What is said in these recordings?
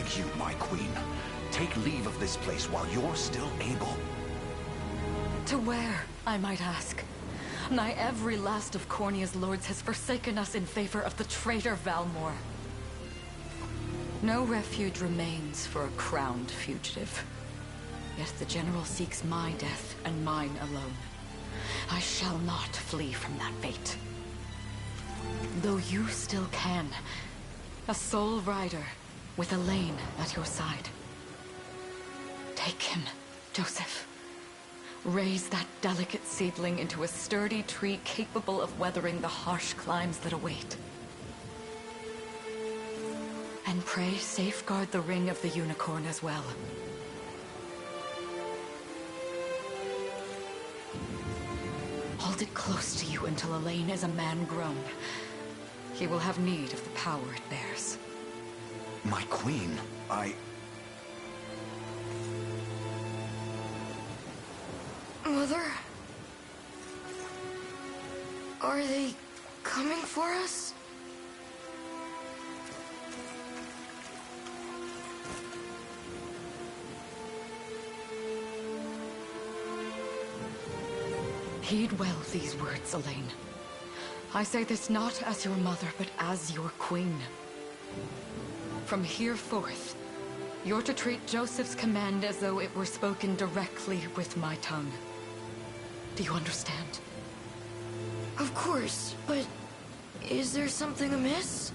beg you, my queen, take leave of this place while you're still able. To where, I might ask? Nigh every last of Cornia's lords has forsaken us in favor of the traitor Valmor. No refuge remains for a crowned fugitive. Yet the general seeks my death and mine alone. I shall not flee from that fate. Though you still can, a sole rider with Elaine at your side. Take him, Joseph. Raise that delicate seedling into a sturdy tree capable of weathering the harsh climes that await. And pray safeguard the ring of the unicorn as well. Hold it close to you until Elaine is a man grown. He will have need of the power it bears. My queen, Mother? Are they coming for us? Heed well these words, Elaine. I say this not as your mother, but as your queen. From here forth, you're to treat Joseph's command as though it were spoken directly with my tongue. Do you understand? Of course, but is there something amiss?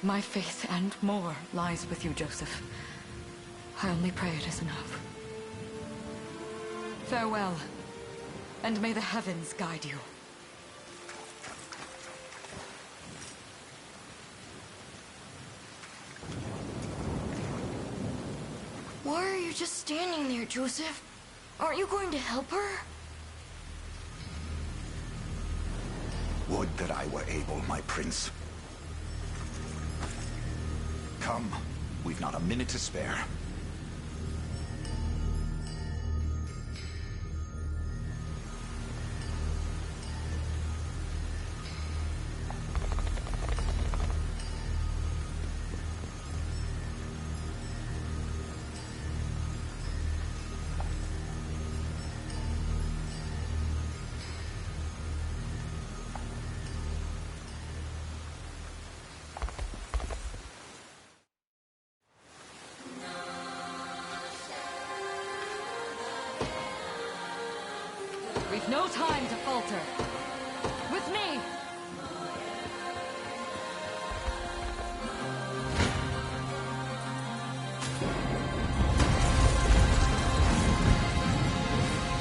My faith and more lies with you, Joseph. I only pray it is enough. Farewell, and may the heavens guide you. Why are you just standing there, Joseph? Aren't you going to help her? would that I were able, my prince. Come, we've not a minute to spare. We've no time to falter. With me!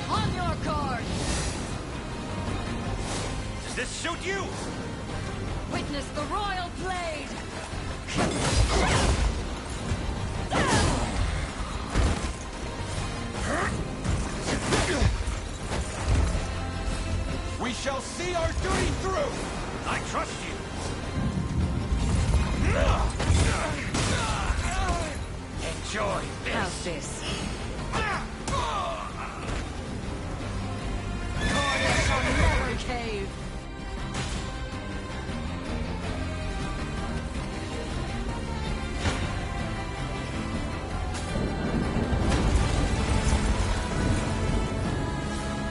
On your guard! Does this suit you? Witness the royal blade! We shall see our duty through! I trust you! Enjoy this! How's this? Cornia shall never cave!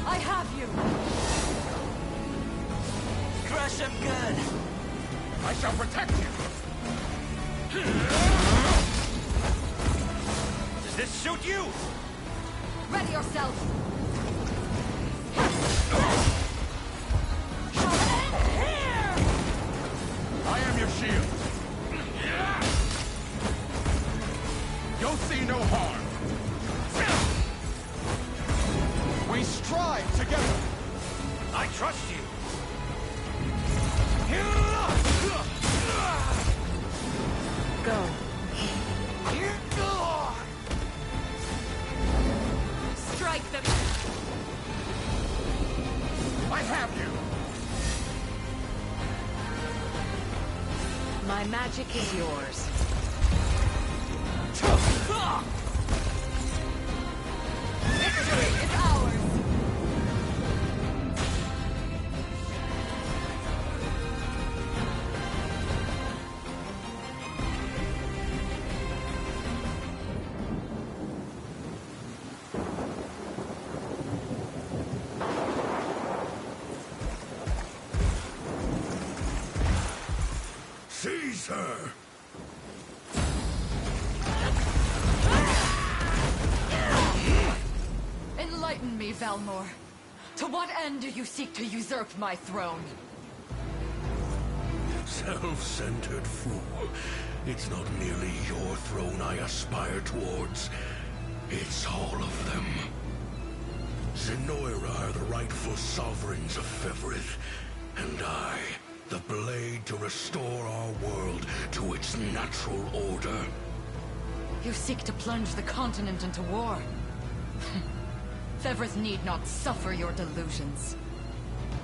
I have you! Crush him good! I shall protect you! Does this suit you? Ready yourself! Here! I am your shield. You'll see no harm. We strive together. I trust you. Go. Strike them! I have you. My magic is yours. Victory is ours! me, Valmor. To what end do you seek to usurp my throne? Self-centered fool. It's not merely your throne I aspire towards. It's all of them. Zenoira are the rightful sovereigns of Fevrith, and I, the blade to restore our world to its natural order. You seek to plunge the continent into war. Fevrith need not suffer your delusions.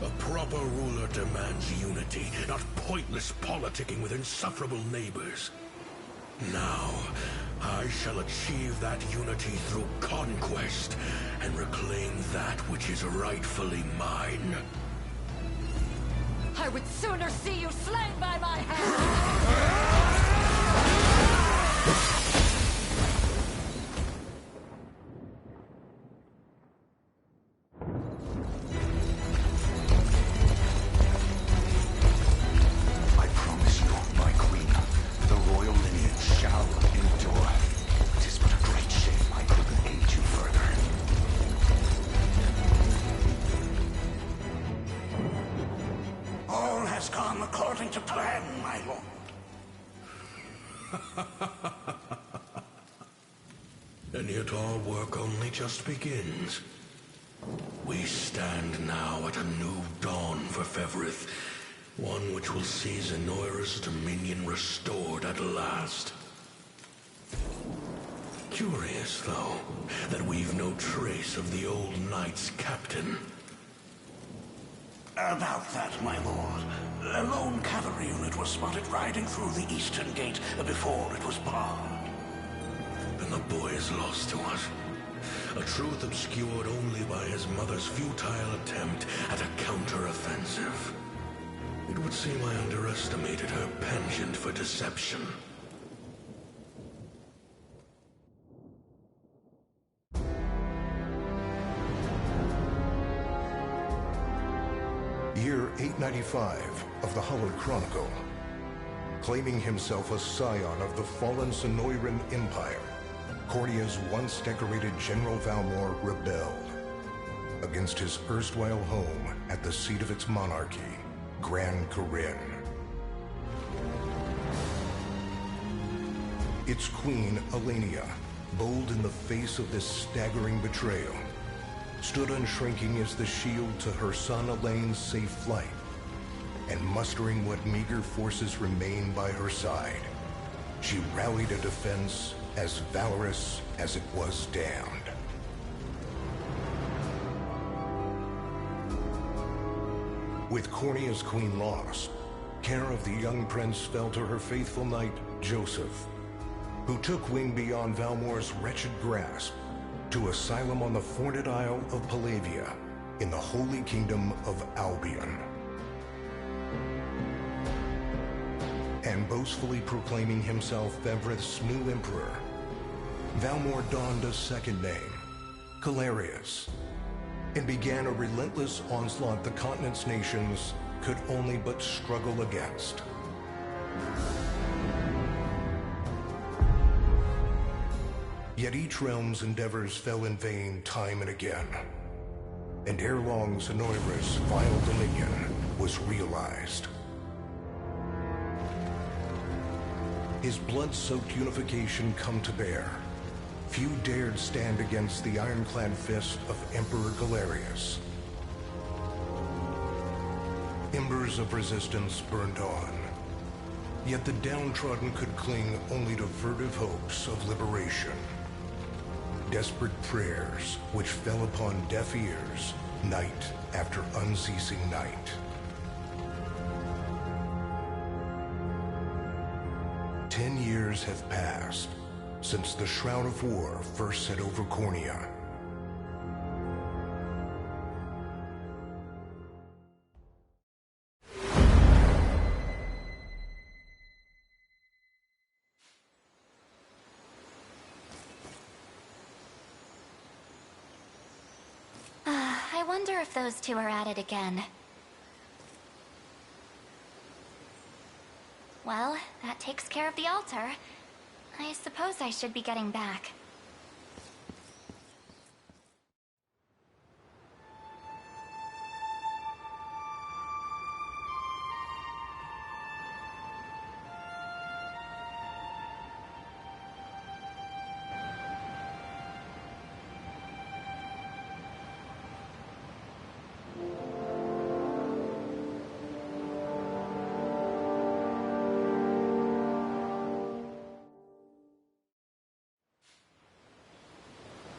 A proper ruler demands unity, not pointless politicking with insufferable neighbors. Now, I shall achieve that unity through conquest, and reclaim that which is rightfully mine. I would sooner see you slain by my hand! According to plan, my lord. And yet our work only just begins. We stand now at a new dawn for Fevrith, one which will see Zenoira's dominion restored at last. Curious, though, that we've no trace of the old knight's captain. About that, my lord. A lone cavalry unit was spotted riding through the eastern gate before it was barred. And the boy is lost to us. A truth obscured only by his mother's futile attempt at a counter-offensive. It would seem I underestimated her penchant for deception. Year 895 of the Hallowed Chronicle. Claiming himself a scion of the fallen Zenoiran Empire, Cornia's once decorated General Valmor rebelled against his erstwhile home at the seat of its monarchy, Gran Corinne. Its queen, Elenia, bold in the face of this staggering betrayal, stood unshrinking as the shield to her son Elaine's safe flight, and mustering what meager forces remained by her side, she rallied a defense as valorous as it was damned. With Cornia's queen lost, care of the young prince fell to her faithful knight, Joseph, who took wing beyond Valmor's wretched grasp to asylum on the Forned Isle of Palavia in the Holy Kingdom of Albion. And boastfully proclaiming himself Fevrith's new emperor, Valmor donned a second name, Calarius, and began a relentless onslaught the continent's nations could only but struggle against. Yet each realm's endeavors fell in vain time and again, and ere long Zenoira's vile dominion was realized. His blood-soaked unification come to bear, few dared stand against the ironclad fist of Emperor Galerius. Embers of resistance burned on, yet the downtrodden could cling only to furtive hopes of liberation. Desperate prayers which fell upon deaf ears night after unceasing night. 10 years have passed since the Shroud of War first set over Cornia. I wonder if those two are at it again. Well, that takes care of the altar. I suppose I should be getting back.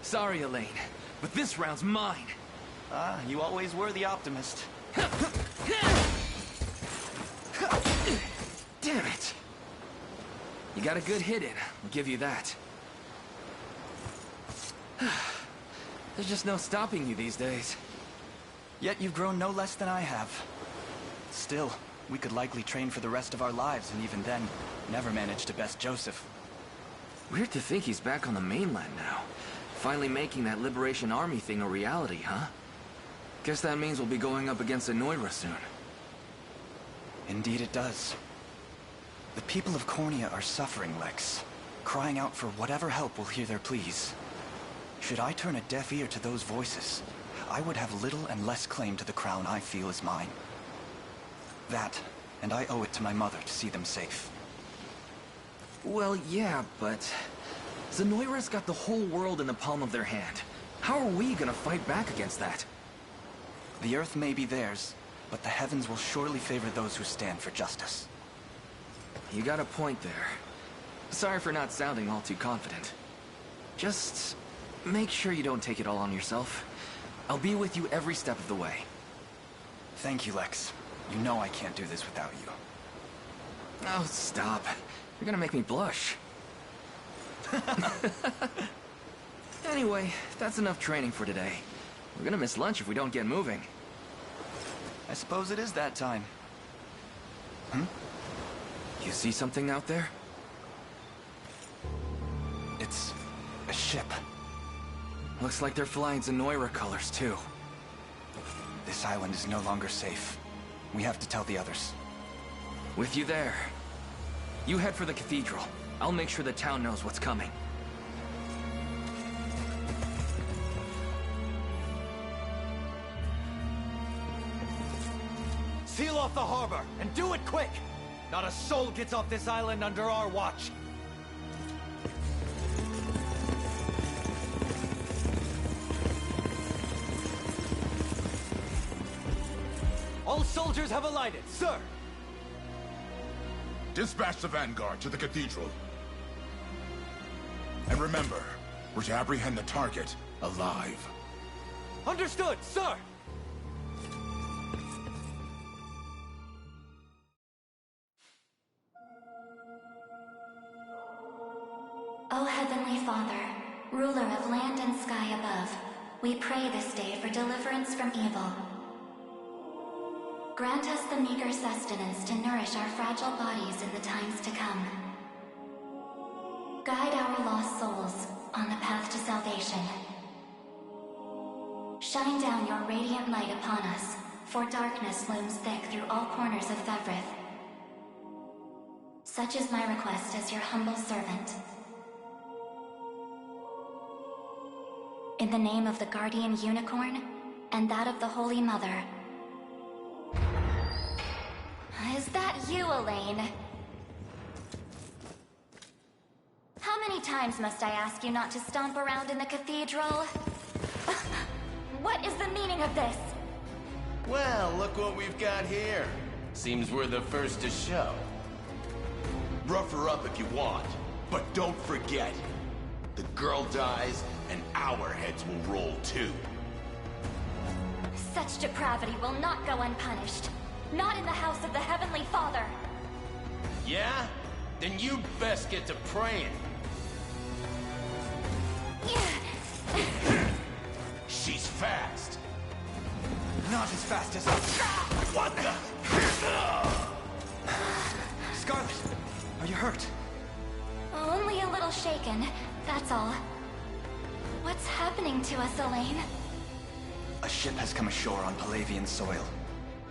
Sorry, Elaine, but this round's mine. Ah, you always were the optimist. Damn it! You got a good hit in, I'll give you that. There's just no stopping you these days. Yet you've grown no less than I have. Still, we could likely train for the rest of our lives, and even then, never manage to best Joseph. Weird to think he's back on the mainland now. Finally making that Liberation Army thing a reality, huh? Guess that means we'll be going up against Anoira soon. Indeed it does. The people of Cornea are suffering, Lex. Crying out for whatever help will hear their pleas. Should I turn a deaf ear to those voices, I would have little and less claim to the crown I feel is mine. That, and I owe it to my mother to see them safe. Well, yeah, but... Zenoira's got the whole world in the palm of their hand. How are we gonna fight back against that? The Earth may be theirs, but the heavens will surely favor those who stand for justice. You got a point there. Sorry for not sounding all too confident. Just... make sure you don't take it all on yourself. I'll be with you every step of the way. Thank you, Lex. You know I can't do this without you. Oh, stop. You're gonna make me blush. Anyway, that's enough training for today. We're gonna miss lunch if we don't get moving. I suppose it is that time. You see something out there? It's a ship. Looks like they're flying Zenoira colors, too. This island is no longer safe. We have to tell the others. With you there. You head for the cathedral. I'll make sure the town knows what's coming. Seal off the harbor, and do it quick! Not a soul gets off this island under our watch. All soldiers have alighted, sir! Dispatch the vanguard to the cathedral. And remember, we're to apprehend the target alive. Understood, sir! O Heavenly Father, ruler of land and sky above, we pray this day for deliverance from evil. Grant us the meager sustenance to nourish our fragile bodies in the times to come. Guide our lost souls on the path to salvation. Shine down your radiant light upon us, for darkness looms thick through all corners of Thevrith. Such is my request as your humble servant. In the name of the Guardian Unicorn, and that of the Holy Mother. Is that you, Elaine? How many times must I ask you not to stomp around in the cathedral? What is the meaning of this? Well, look what we've got here. Seems we're the first to show. Rough her up if you want, but don't forget. The girl dies, and our heads will roll too. Such depravity will not go unpunished. Not in the house of the Heavenly Father. Yeah? Then you'd best get to praying. She's fast. Not as fast as us. What the? Scarlet, are you hurt? Only a little shaken, that's all. What's happening to us, Elaine? A ship has come ashore on Palavian soil.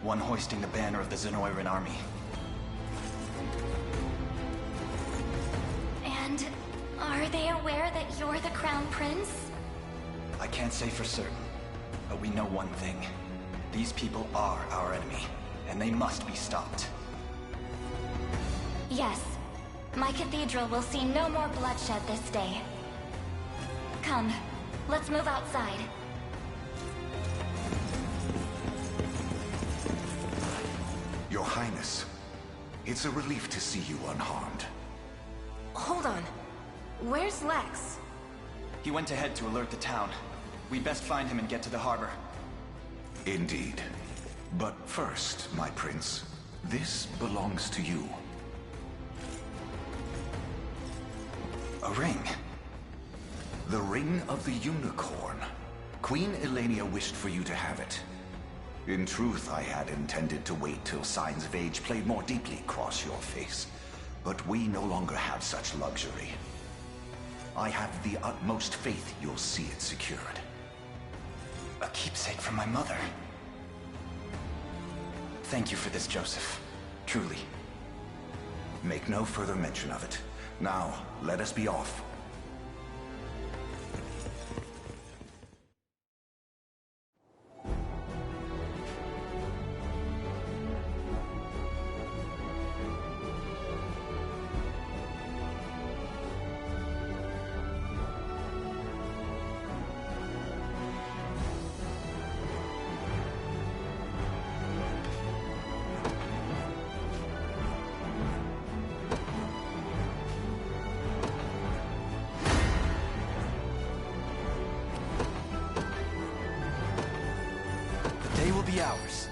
One hoisting the banner of the Zenoiran army. And are they aware that you're the Crown Prince? I can't say for certain, but we know one thing. These people are our enemy, and they must be stopped. Yes. My cathedral will see no more bloodshed this day. Come, let's move outside. Your Highness, it's a relief to see you unharmed. Hold on. Where's Lex? He went ahead to alert the town. We'd best find him and get to the harbor. Indeed. But first, my prince, this belongs to you. A ring. The Ring of the Unicorn. Queen Elenia wished for you to have it. In truth, I had intended to wait till signs of age played more deeply across your face. But we no longer have such luxury. I have the utmost faith you'll see it secured. A keepsake from my mother. Thank you for this, Joseph. Truly. Make no further mention of it. Now, let us be off. Ours.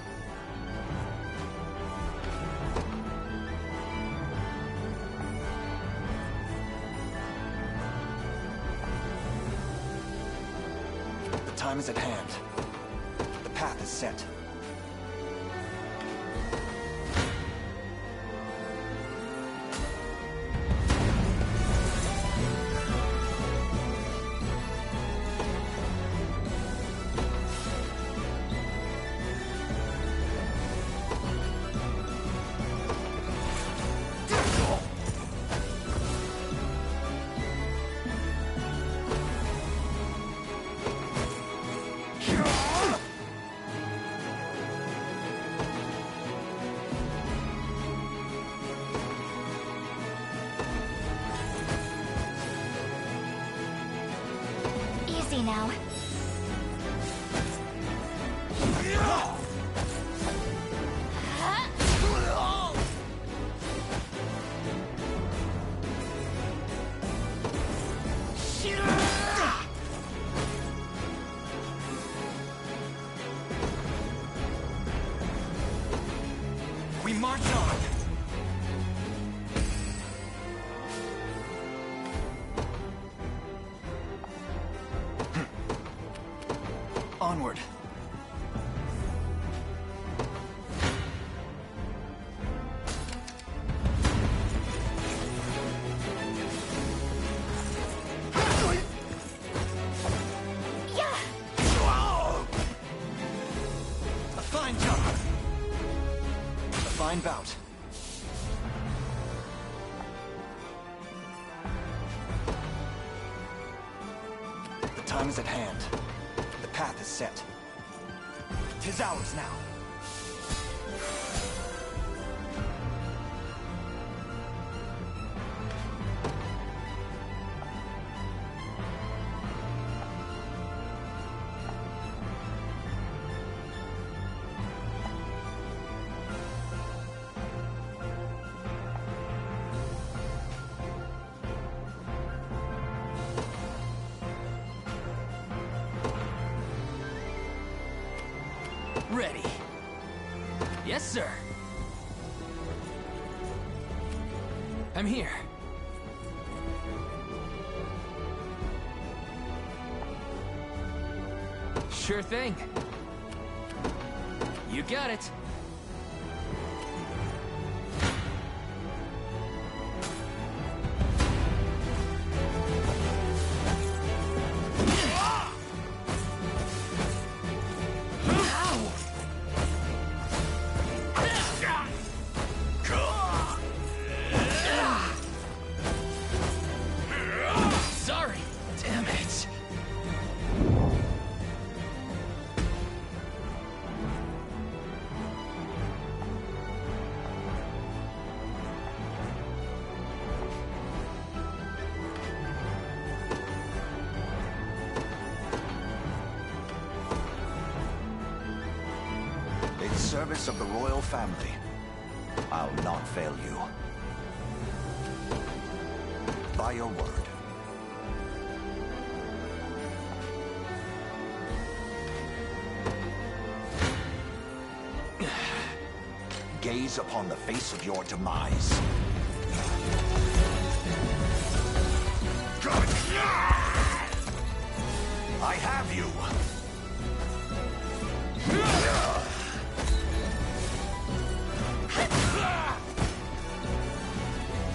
The time is at hand. The path is set. Now. We march on. Onward. A fine job. A fine bout. The time is at hand. The path is set. 'Tis ours now. Ready. Yes, sir. I'm here. Sure thing. You got it. In service of the royal family, I'll not fail you. By your word. Gaze upon the face of your demise. I have you!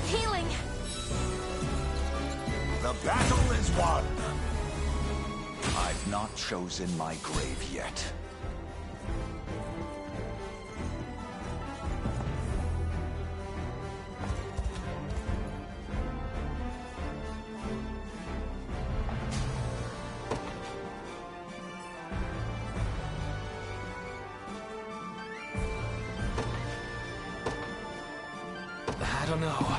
Healing! The battle is won! I've not chosen my grave yet. I don't know.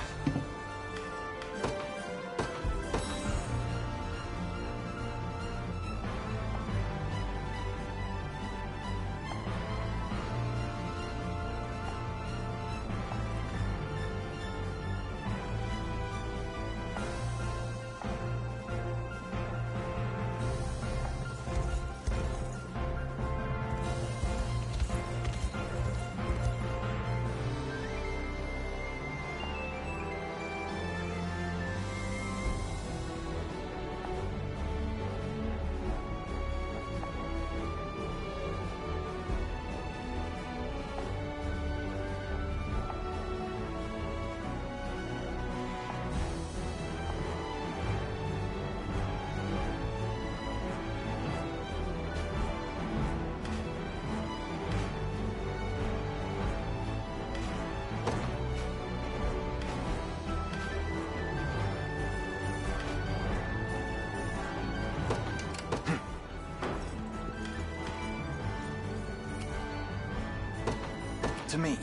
To me.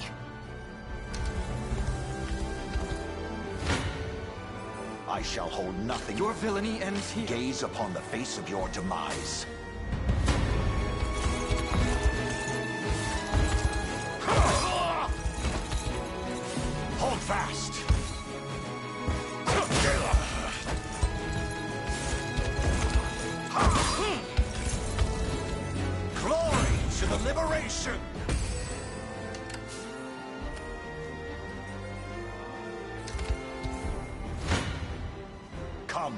I shall hold nothing. Your villainy ends here. Gaze upon the face of your demise. Hold fast! Glory to the liberation! Come.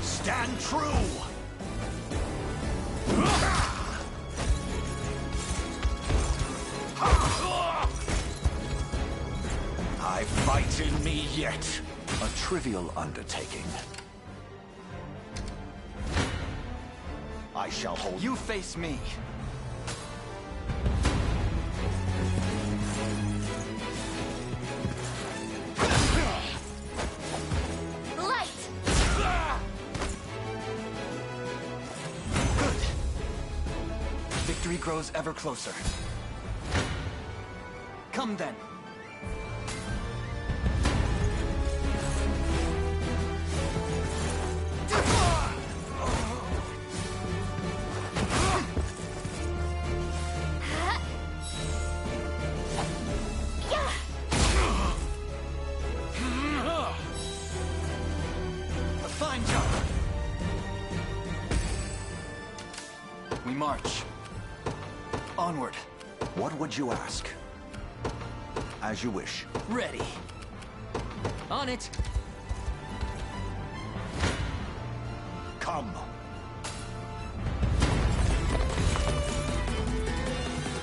Stand true! I fight in me yet. A trivial undertaking. I shall hold... You face me. Light! Good. Victory grows ever closer. Come then. Fine job. We march. Onward. What would you ask? As you wish. Ready. On it. Come.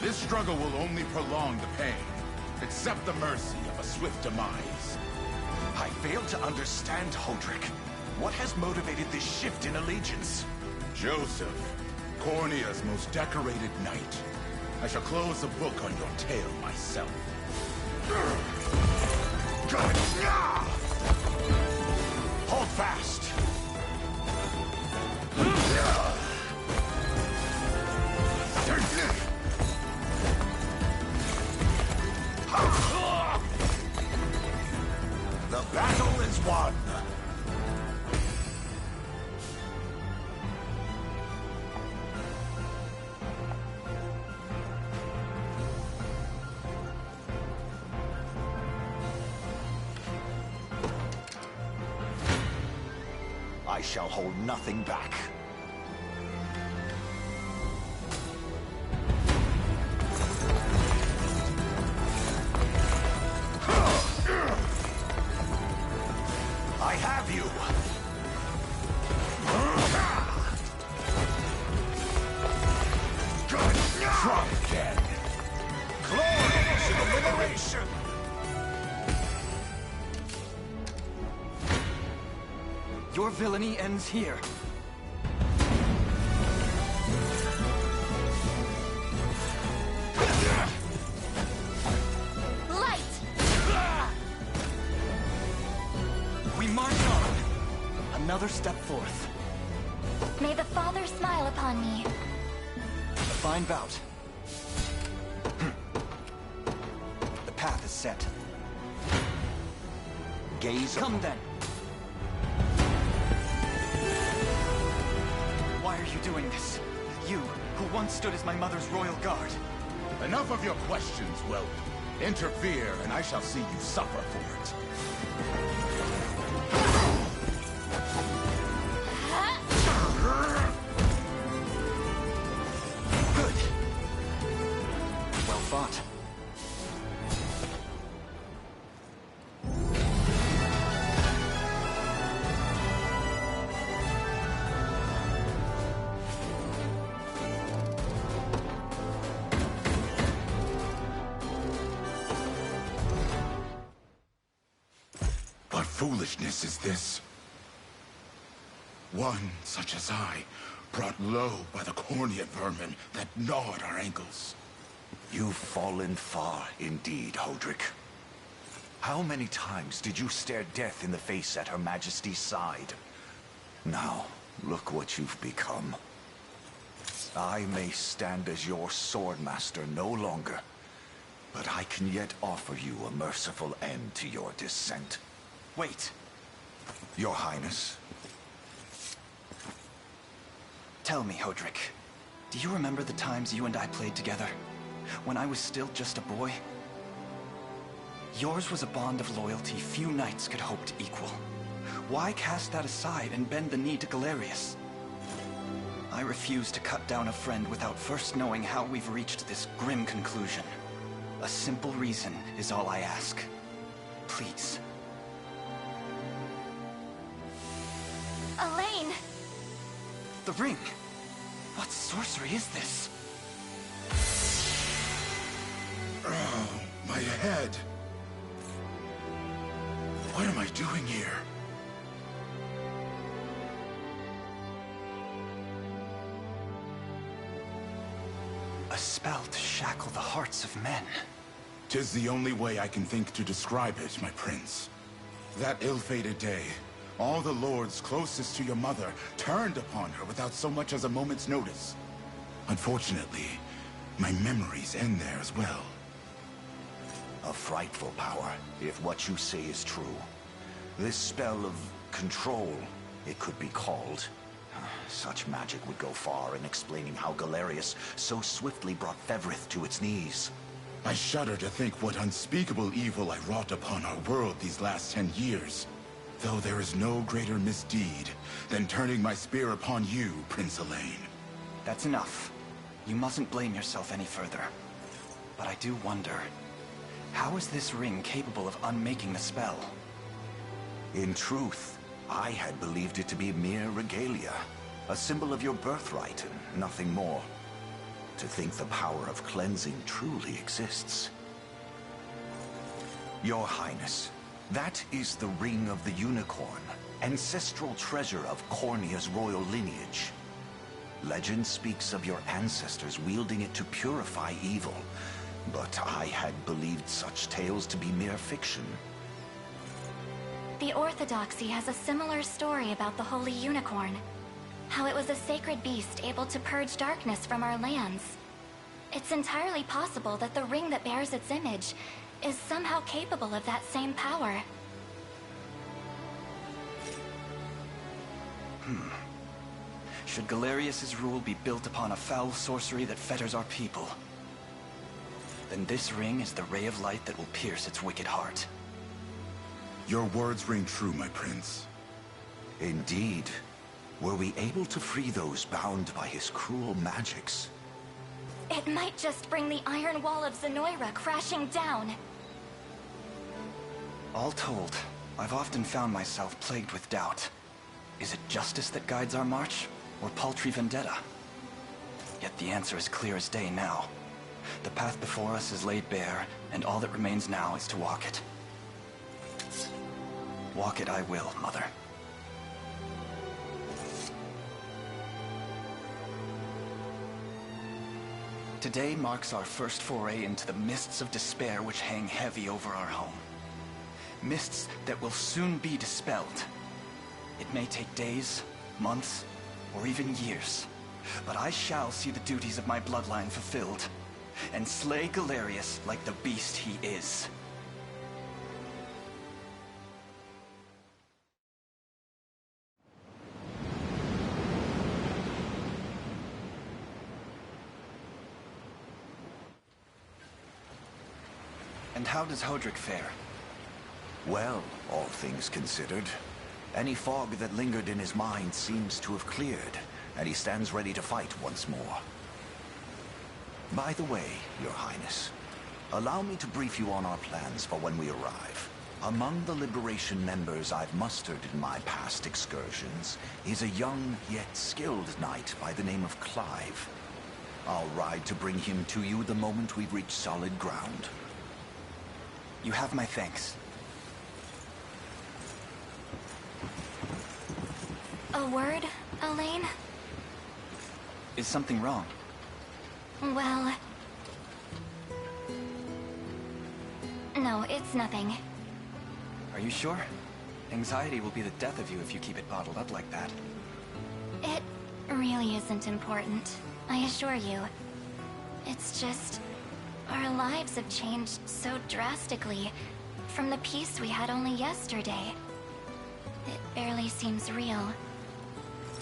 This struggle will only prolong the pain. Accept the mercy of a swift demise. I fail to understand, Hodrick. What has motivated this shift in allegiance? Joseph, Cornea's most decorated knight. I shall close the book on your tale myself. Hold fast! The battle is won! I shall hold nothing back. I have you! Try again. Glory to the liberation! Your villainy ends here. Light! We march on. Another step forth. May the Father smile upon me. A fine bout. The path is set. Gaze Come then. Why are you doing this? You, who once stood as my mother's royal guard. Enough of your questions, Whelp. Interfere, and I shall see you suffer for it. Good. Well fought. What foolishness is this? One such as I, brought low by the Cornea vermin that gnawed our ankles. You've fallen far indeed, Hodrick. How many times did you stare death in the face at Her Majesty's side? Now, look what you've become. I may stand as your swordmaster no longer, but I can yet offer you a merciful end to your descent. Wait. Your Highness. Tell me, Hodrick. Do you remember the times you and I played together? When I was still just a boy? Yours was a bond of loyalty few knights could hope to equal. Why cast that aside and bend the knee to Galerius? I refuse to cut down a friend without first knowing how we've reached this grim conclusion. A simple reason is all I ask. Please. Elaine! The ring! What sorcery is this? Oh, my head. What am I doing here? A spell to shackle the hearts of men. 'Tis the only way I can think to describe it, my prince. That ill-fated day, all the lords closest to your mother turned upon her without so much as a moment's notice. Unfortunately, my memories end there as well. A frightful power, if what you say is true. This spell of control, it could be called. Such magic would go far in explaining how Galerius so swiftly brought Fevrith to its knees. I shudder to think what unspeakable evil I wrought upon our world these last 10 years. Though there is no greater misdeed than turning my spear upon you, Prince Elaine. That's enough. You mustn't blame yourself any further. But I do wonder, how is this ring capable of unmaking the spell? In truth, I had believed it to be mere regalia, a symbol of your birthright and nothing more. To think the power of cleansing truly exists. Your Highness, that is the Ring of the Unicorn, ancestral treasure of Cornea's royal lineage. Legend speaks of your ancestors wielding it to purify evil, but I had believed such tales to be mere fiction. The Orthodoxy has a similar story about the Holy Unicorn. How it was a sacred beast able to purge darkness from our lands. It's entirely possible that the ring that bears its image is somehow capable of that same power. Should Galerius's rule be built upon a foul sorcery that fetters our people, then this ring is the ray of light that will pierce its wicked heart. Your words ring true, my prince. Indeed, Were we able to free those bound by his cruel magics? It might just bring the Iron Wall of Zenoira crashing down. All told, I've often found myself plagued with doubt. Is it justice that guides our march, or paltry vendetta? Yet the answer is clear as day now. The path before us is laid bare, and all that remains now is to walk it. Walk it I will, Mother. Today marks our first foray into the mists of despair which hang heavy over our home. Mists that will soon be dispelled. It may take days, months, or even years, but I shall see the duties of my bloodline fulfilled, and slay Galerius like the beast he is. And how does Hodrick fare? Well, all things considered. Any fog that lingered in his mind seems to have cleared, and he stands ready to fight once more. By the way, Your Highness, allow me to brief you on our plans for when we arrive. Among the Liberation members I've mustered in my past excursions is a young yet skilled knight by the name of Clive. I'll ride to bring him to you the moment we reach solid ground. You have my thanks. A word, Elaine? Is something wrong? Well... No, it's nothing. Are you sure? Anxiety will be the death of you if you keep it bottled up like that. It really isn't important, I assure you. It's just... our lives have changed so drastically from the peace we had only yesterday. It barely seems real.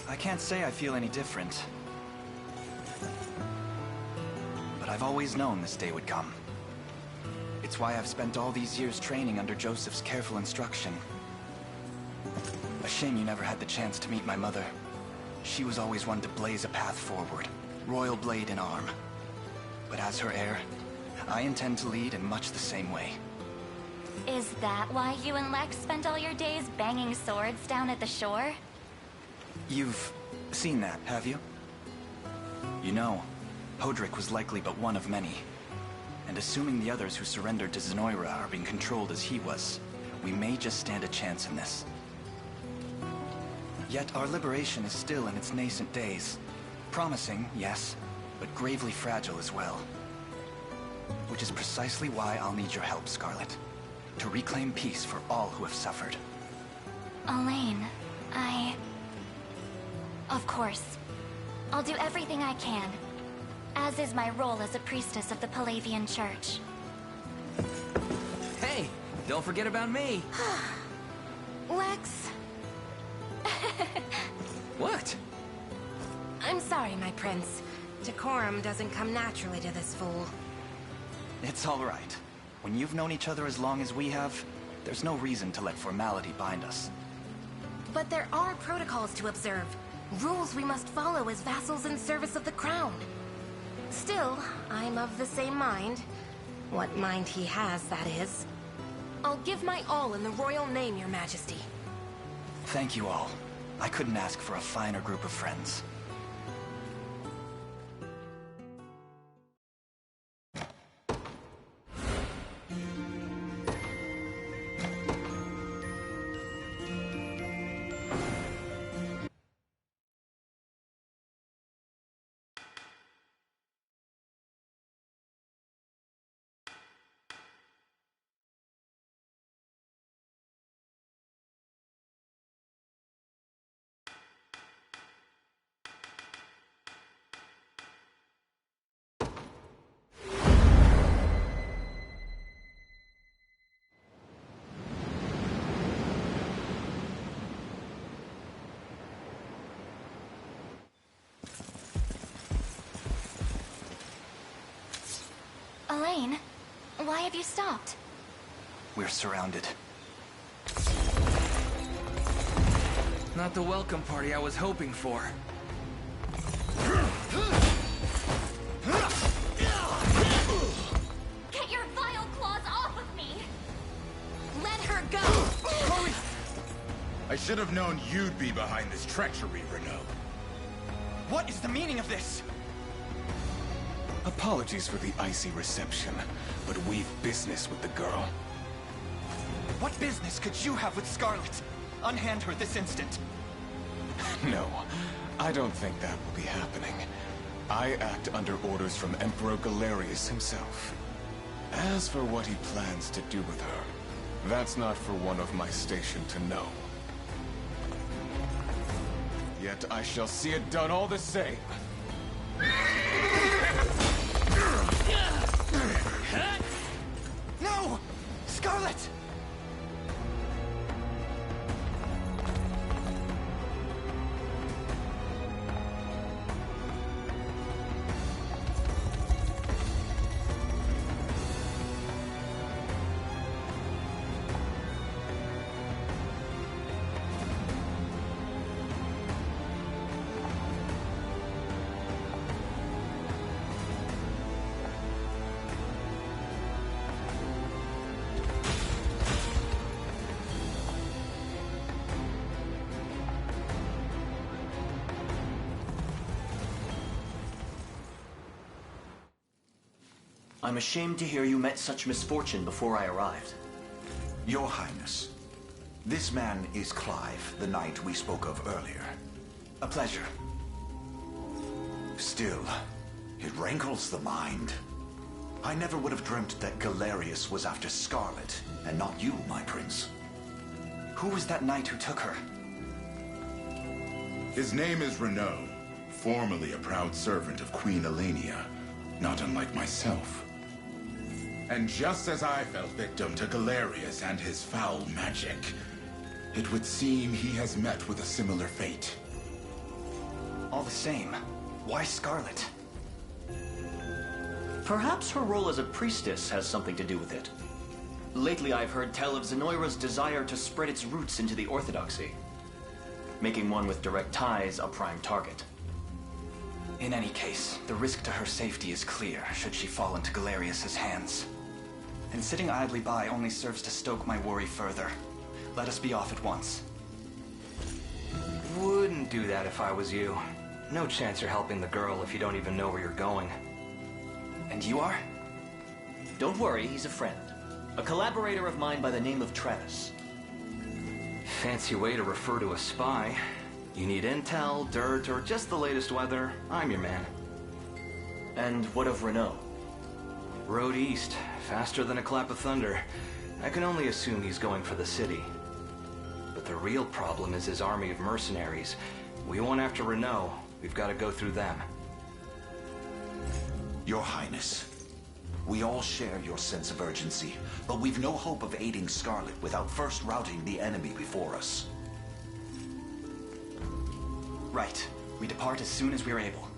I can't say I feel any different. But I've always known this day would come. It's why I've spent all these years training under Joseph's careful instruction. A shame you never had the chance to meet my mother. She was always one to blaze a path forward, royal blade in arm. But as her heir, I intend to lead in much the same way. Is that why you and Lex spent all your days banging swords down at the shore? You've seen that, have you? You know, Hodrick was likely but one of many. And assuming the others who surrendered to Zenoira are being controlled as he was, we may just stand a chance in this. Yet our liberation is still in its nascent days. Promising, yes, but gravely fragile as well. Which is precisely why I'll need your help, Scarlet. To reclaim peace for all who have suffered. Elaine, Of course. I'll do everything I can. As is my role as a priestess of the Palavian Church. Hey, don't forget about me. Lex. What? I'm sorry, my prince. Decorum doesn't come naturally to this fool. It's all right. When you've known each other as long as we have, there's no reason to let formality bind us. But there are protocols to observe. Rules we must follow as vassals in service of the crown. Still, I'm of the same mind. What mind he has, that is. I'll give my all in the royal name, Your Majesty. Thank you all. I couldn't ask for a finer group of friends. Elaine, why have you stopped? We're surrounded. Not the welcome party I was hoping for. Get your vile claws off of me! Let her go! Chloe! I should have known you'd be behind this treachery, Renault. What is the meaning of this? Apologies for the icy reception, but we've business with the girl. What business could you have with Scarlet? Unhand her this instant. No, I don't think that will be happening. I act under orders from Emperor Galerius himself. As for what he plans to do with her, that's not for one of my station to know. Yet I shall see it done all the same. No! Scarlet! I'm ashamed to hear you met such misfortune before I arrived. Your Highness, this man is Clive, the knight we spoke of earlier. A pleasure. Still, it rankles the mind. I never would have dreamt that Galerius was after Scarlet, and not you, my prince. Who was that knight who took her? His name is Renault, formerly a proud servant of Queen Elenia, not unlike myself. And just as I fell victim to Galerius and his foul magic, it would seem he has met with a similar fate. All the same, why Scarlet? Perhaps her role as a priestess has something to do with it. Lately I've heard tell of Zenoira's desire to spread its roots into the Orthodoxy, making one with direct ties a prime target. In any case, the risk to her safety is clear should she fall into Galerius's hands. And sitting idly by only serves to stoke my worry further. Let us be off at once. Wouldn't do that if I was you. No chance you're helping the girl if you don't even know where you're going. And you are? Don't worry, he's a friend. A collaborator of mine by the name of Travis. Fancy way to refer to a spy. You need intel, dirt, or just the latest weather, I'm your man. And what of Renault? Road east, faster than a clap of thunder. I can only assume he's going for the city. But the real problem is his army of mercenaries. We want after Renault, we've got to go through them. Your Highness, we all share your sense of urgency, but we've no hope of aiding Scarlet without first routing the enemy before us. Right. We depart as soon as we're able.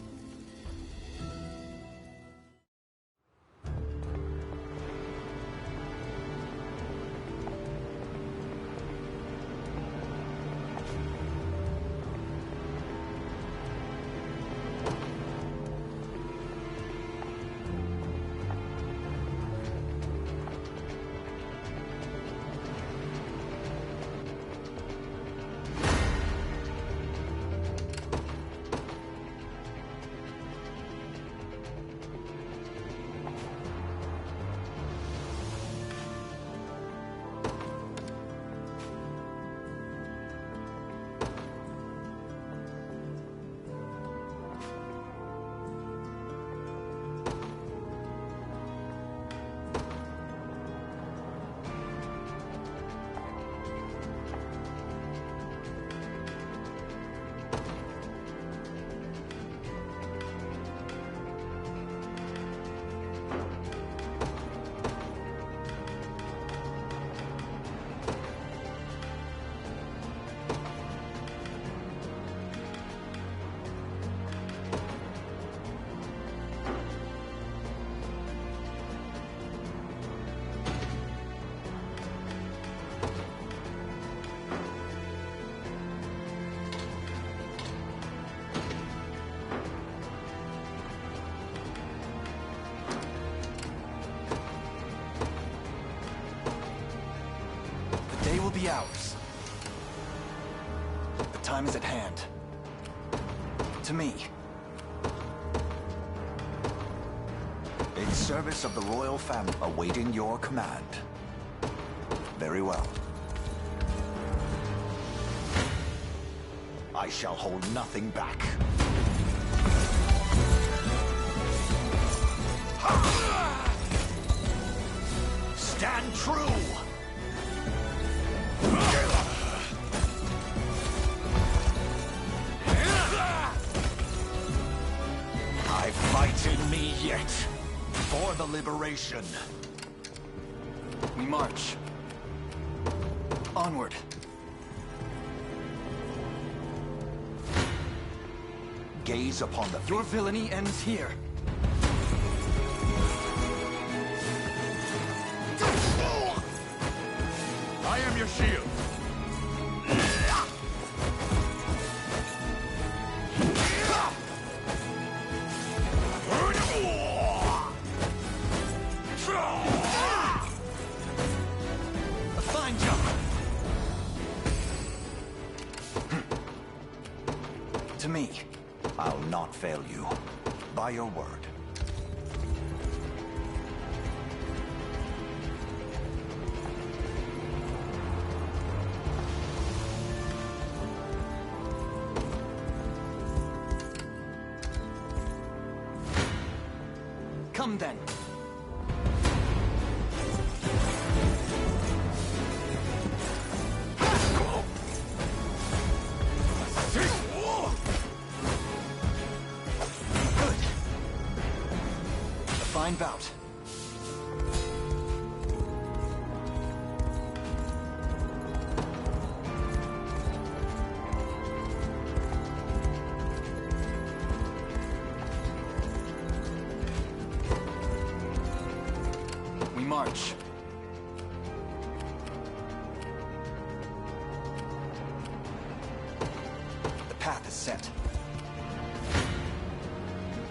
be ours. The time is at hand. To me. In service of the royal family, awaiting your command. Very well. I shall hold nothing back. Stand true! I fight in me yet, for the liberation. We march. Onward. Gaze upon the... Your villainy ends here. I am your shield. A fine jump. To me. I'll not fail you. By your word. Come then. Good. A fine bout. We march. The path is set.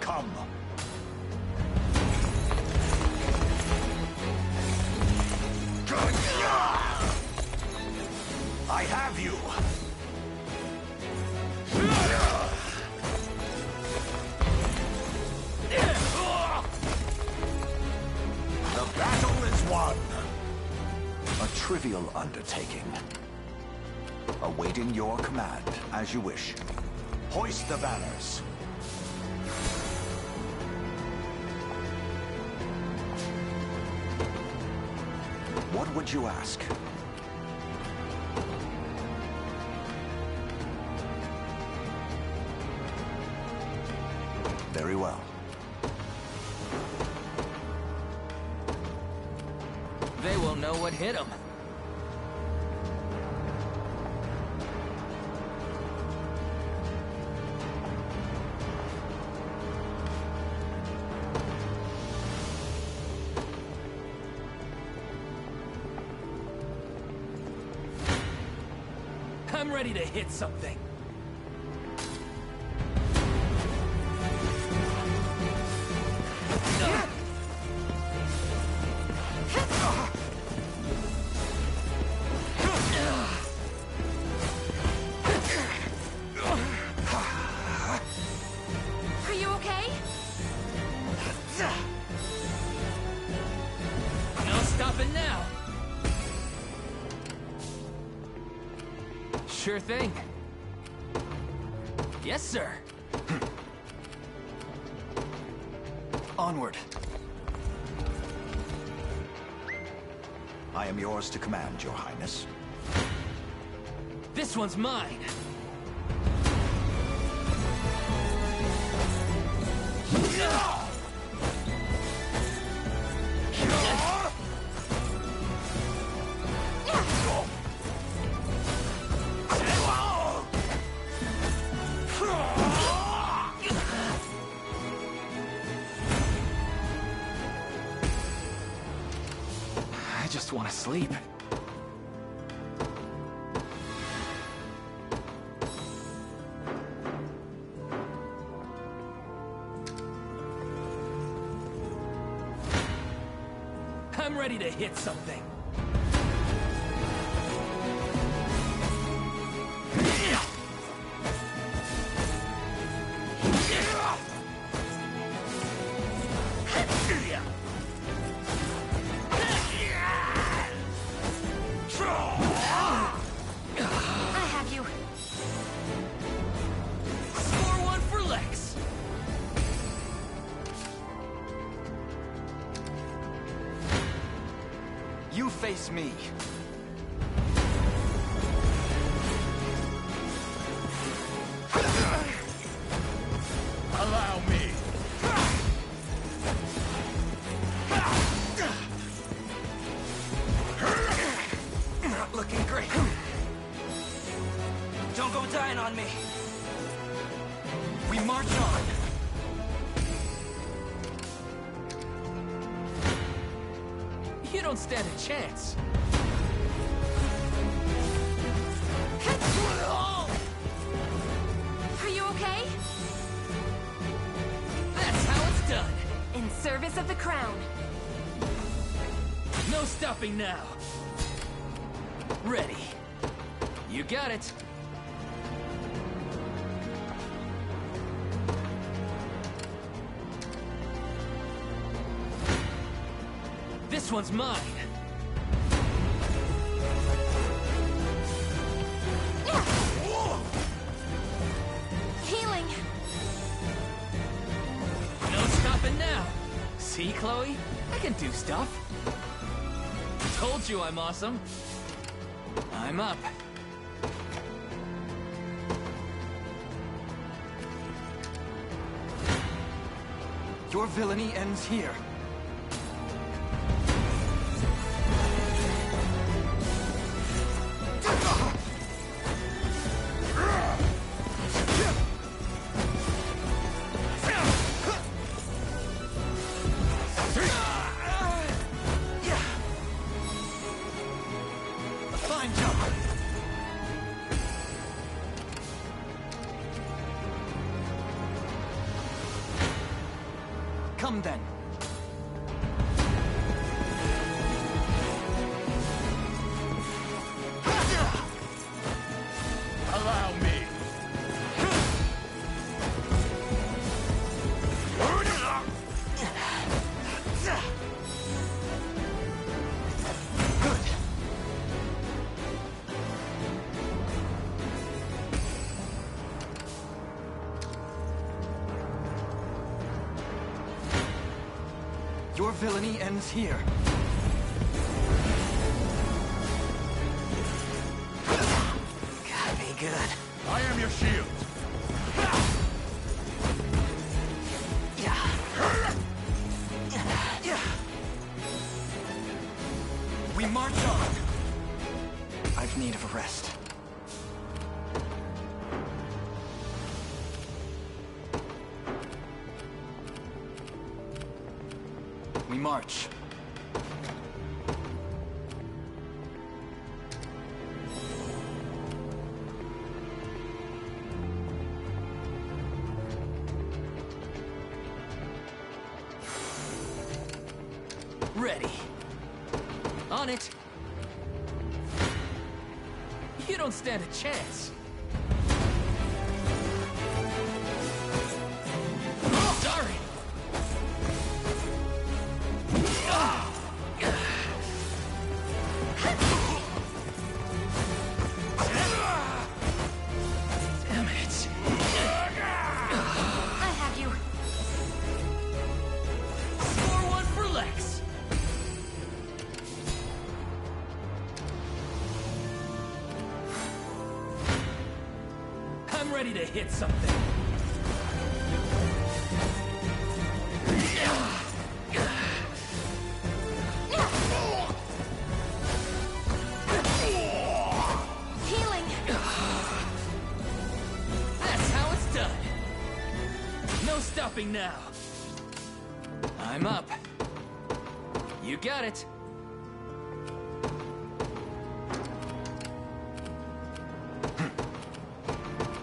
Come. I have you. The battle is won. A trivial undertaking. Awaiting your command, as you wish. Hoist the banners. What would you ask? Very well. They won't know what hit them. I'm ready to hit something. Are you okay? No stopping now. Sure thing. Yes, sir. Onward. I am yours to command, Your Highness. This one's mine. I just want to sleep. I'm ready to hit something. You face me. Allow me. Not looking great. Don't go dying on me. We march on. You don't stand a chance. Are you okay? That's how it's done. In service of the crown. No stopping now. Ready. You got it. This one's mine. Healing. No stopping now. See, Chloe? I can do stuff. Told you I'm awesome. I'm up. Your villainy ends here. Fine job. Come then. Allow me. Your villainy ends here. Gotta be good. I am your shield. We march on. I've need of a rest. We march. Ready. On it. You don't stand a chance. Sorry. Damn it. I have you. Score one for Lex. I'm ready to hit something. Healing. That's how it's done. No stopping now. I'm up. You got it.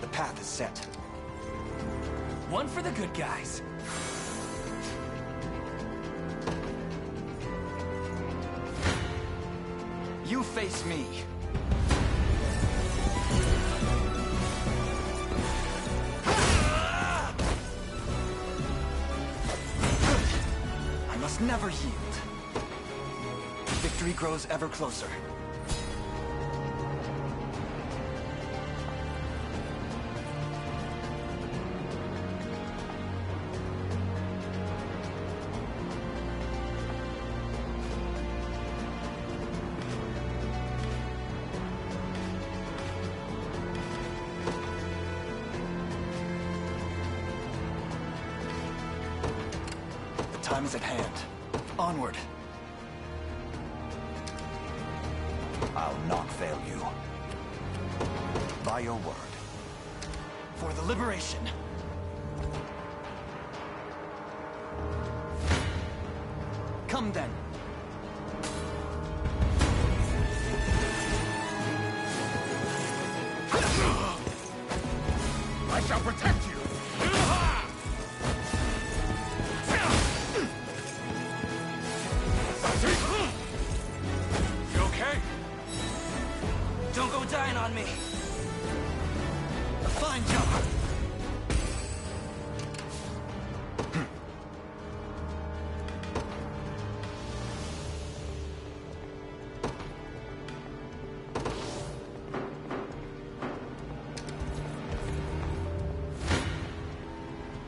The path is set. One for the good guys. You face me. I must never yield. Victory grows ever closer. time is at hand. Onward. I'll not fail you. By your word. For the liberation. Come then. I shall protect you! You okay? Don't go dying on me. A fine job.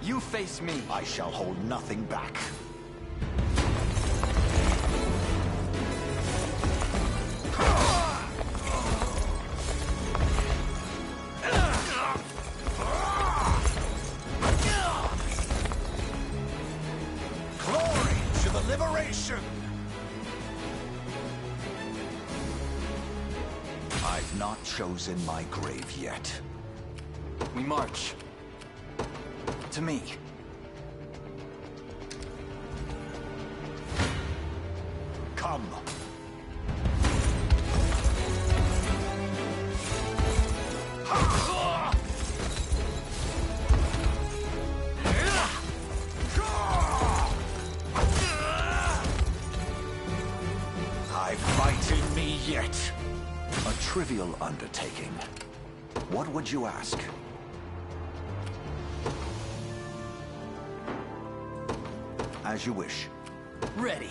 You face me. I shall hold nothing back. Glory to the liberation! I've not chosen my grave yet. We march. To me. Come. I fight in me yet. A trivial undertaking. What would you ask? As you wish. Ready.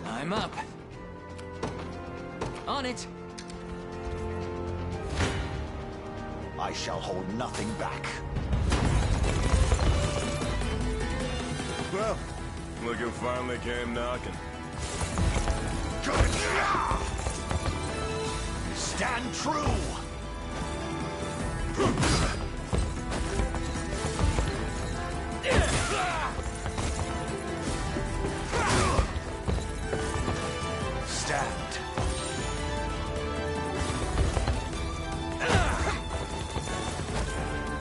I'm up. On it. I shall hold nothing back. Well, look who finally came knocking. Stand true! Stand.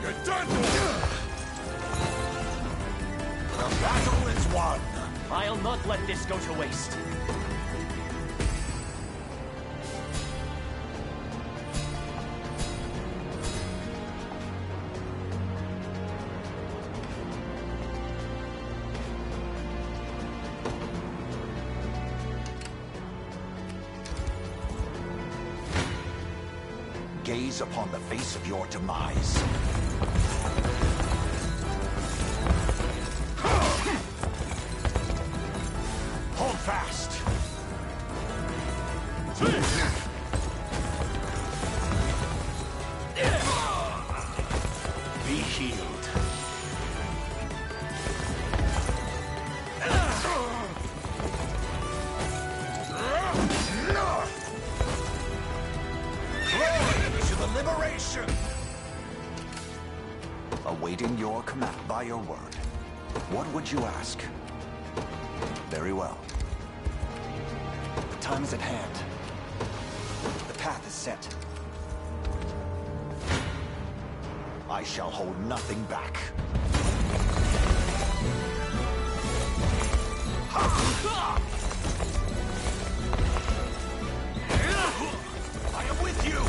You're done! The battle is won! I'll not let this go to waste. Gaze upon the face of your demise. Hold fast! Be healed. Glory to the liberation! Awaiting your command by your word. What would you ask? Very well. The time is at hand. The path is set. I shall hold nothing back. I am with you!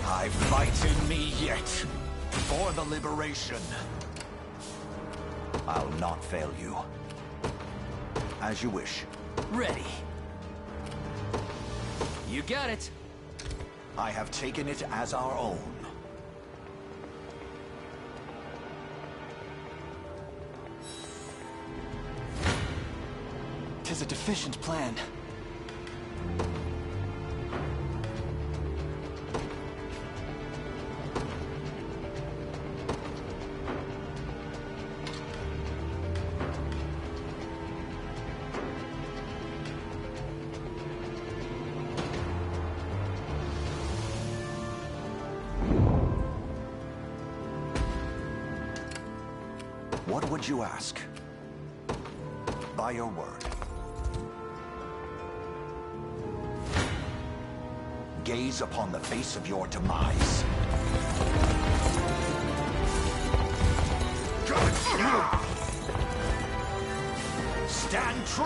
I fight in me yet. For the liberation. I'll not fail you. As you wish. Ready. You got it. I have taken it as our own. 'Tis a deficient plan. What would you ask? By your word. Gaze upon the face of your demise. Stand true!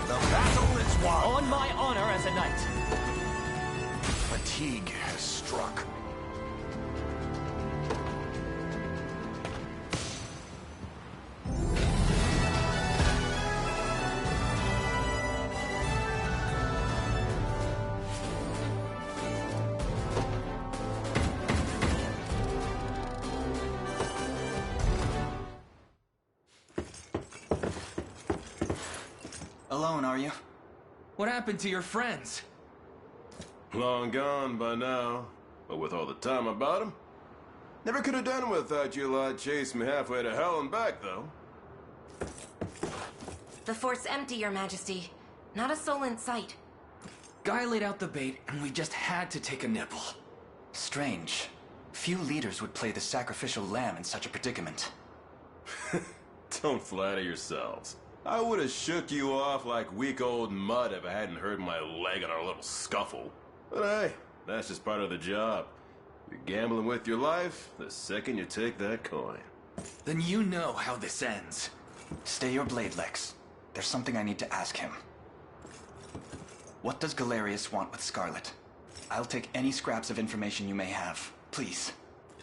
The battle is won! On my honor as a knight! Fatigue has struck. Alone, are you? What happened to your friends? Long gone by now. But with all the time about him, never could have done without you lot chasing me halfway to hell and back, though. The fort's empty, Your Majesty. Not a soul in sight. Guy laid out the bait, and we just had to take a nibble. Strange. Few leaders would play the sacrificial lamb in such a predicament. Don't flatter yourselves. I would have shook you off like weak old mud if I hadn't hurt my leg in our little scuffle. But hey, that's just part of the job. You're gambling with your life the second you take that coin. Then you know how this ends. Stay your blade, Lex. There's something I need to ask him. What does Galerius want with Scarlet? I'll take any scraps of information you may have. Please.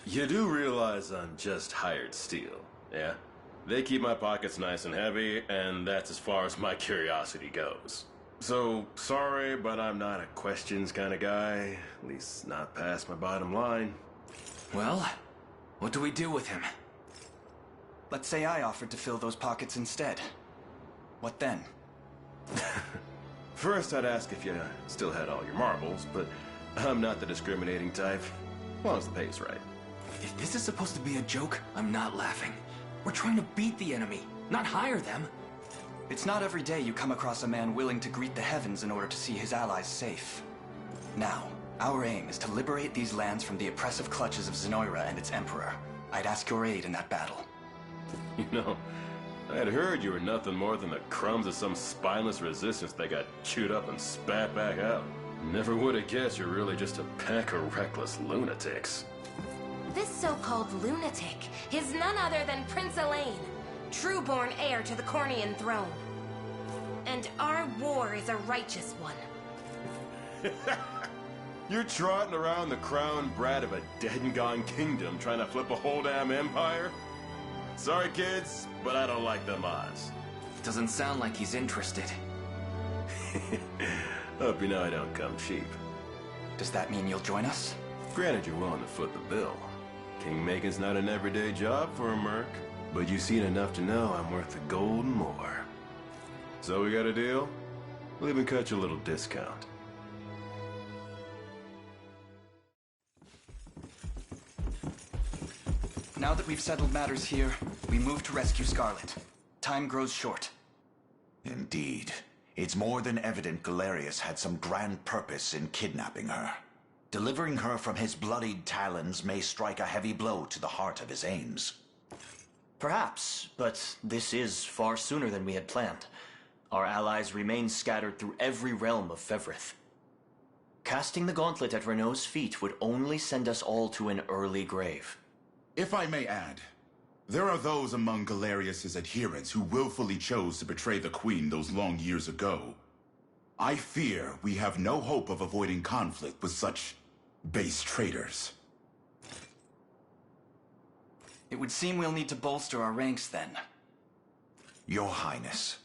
You do realize I'm just hired steel, yeah? They keep my pockets nice and heavy, and that's as far as my curiosity goes. So, sorry, but I'm not a questions kind of guy. At least not past my bottom line. Well, what do we do with him? Let's say I offered to fill those pockets instead. What then? First, I'd ask if you still had all your marbles, but I'm not the discriminating type. As long as the pay's right. If this is supposed to be a joke, I'm not laughing. We're trying to beat the enemy, not hire them. It's not every day you come across a man willing to greet the heavens in order to see his allies safe. Now, our aim is to liberate these lands from the oppressive clutches of Zenoira and its emperor. I'd ask your aid in that battle. You know, I had heard you were nothing more than the crumbs of some spineless resistance that got chewed up and spat back out. Never would have guessed you're really just a pack of reckless lunatics. This so-called lunatic is none other than Prince Elaine, true-born heir to the Cornian throne. And our war is a righteous one. You're trotting around the crowned brat of a dead-and-gone kingdom trying to flip a whole damn empire? Sorry, kids, but I don't like them odds. Doesn't sound like he's interested. Hope you know I don't come cheap. Does that mean you'll join us? Granted, you're willing to foot the bill. King-making's not an everyday job for a merc, but you've seen enough to know I'm worth the gold and more. So we got a deal? We'll even cut you a little discount. Now that we've settled matters here, we move to rescue Scarlet. Time grows short. Indeed. It's more than evident Galerius had some grand purpose in kidnapping her. Delivering her from his bloodied talons may strike a heavy blow to the heart of his aims. Perhaps, but this is far sooner than we had planned. Our allies remain scattered through every realm of Fevrith. Casting the gauntlet at Renault's feet would only send us all to an early grave. If I may add, there are those among Galerius's adherents who willfully chose to betray the Queen those long years ago. I fear we have no hope of avoiding conflict with such base traitors. It would seem we'll need to bolster our ranks then. Your Highness,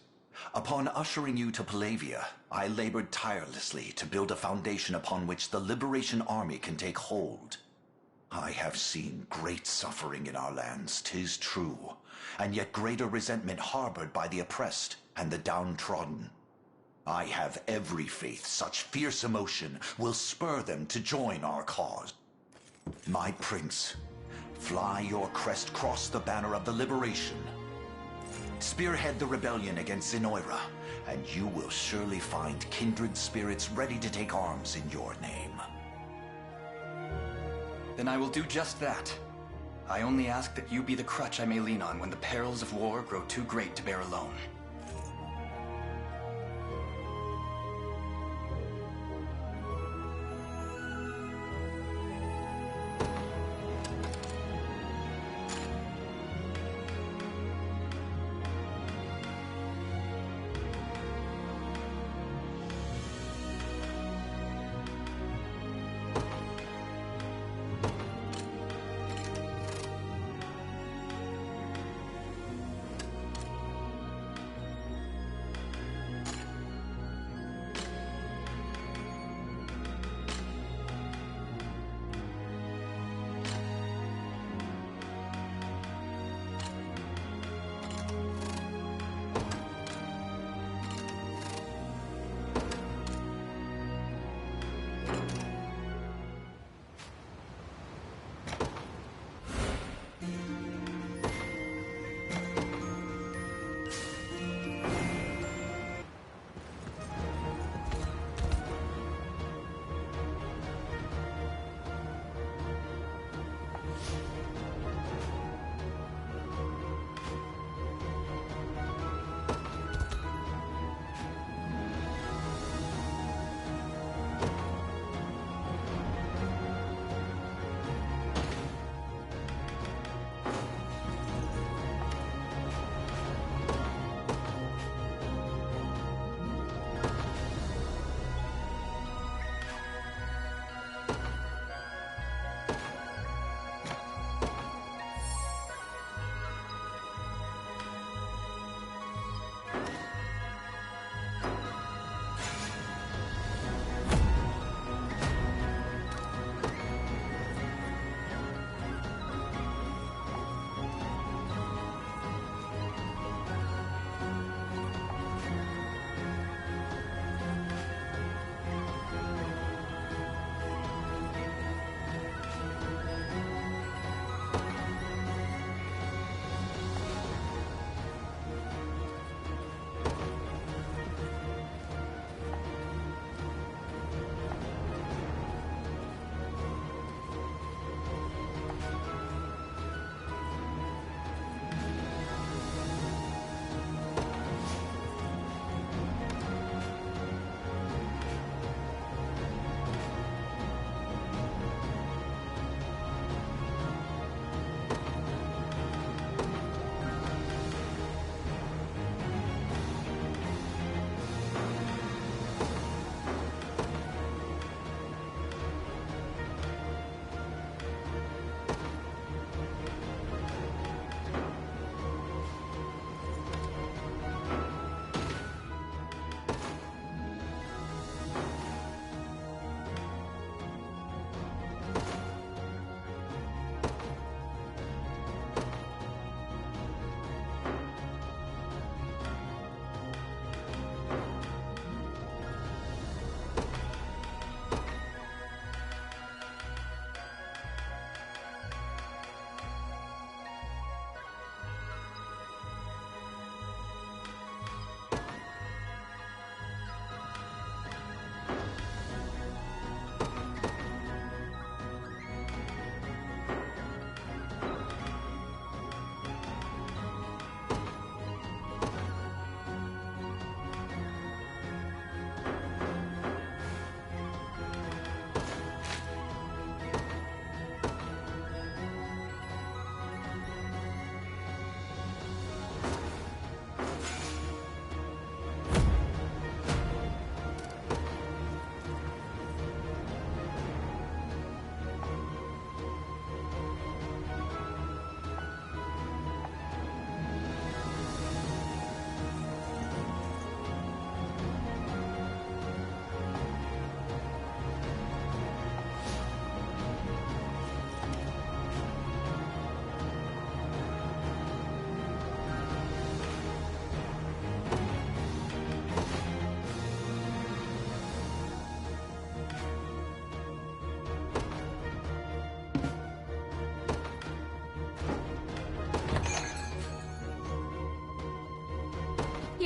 upon ushering you to Palavia, I labored tirelessly to build a foundation upon which the Liberation Army can take hold. I have seen great suffering in our lands, 'tis true, and yet greater resentment harbored by the oppressed and the downtrodden. I have every faith such fierce emotion will spur them to join our cause. My prince, fly your crest, cross the banner of the liberation. Spearhead the rebellion against Zenoira, and you will surely find kindred spirits ready to take arms in your name. Then I will do just that. I only ask that you be the crutch I may lean on when the perils of war grow too great to bear alone.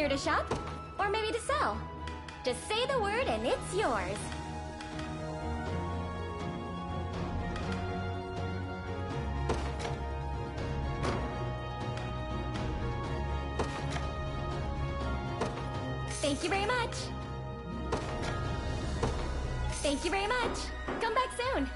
here to shop, or maybe to sell. Just say the word and it's yours. Thank you very much. Thank you very much. Come back soon.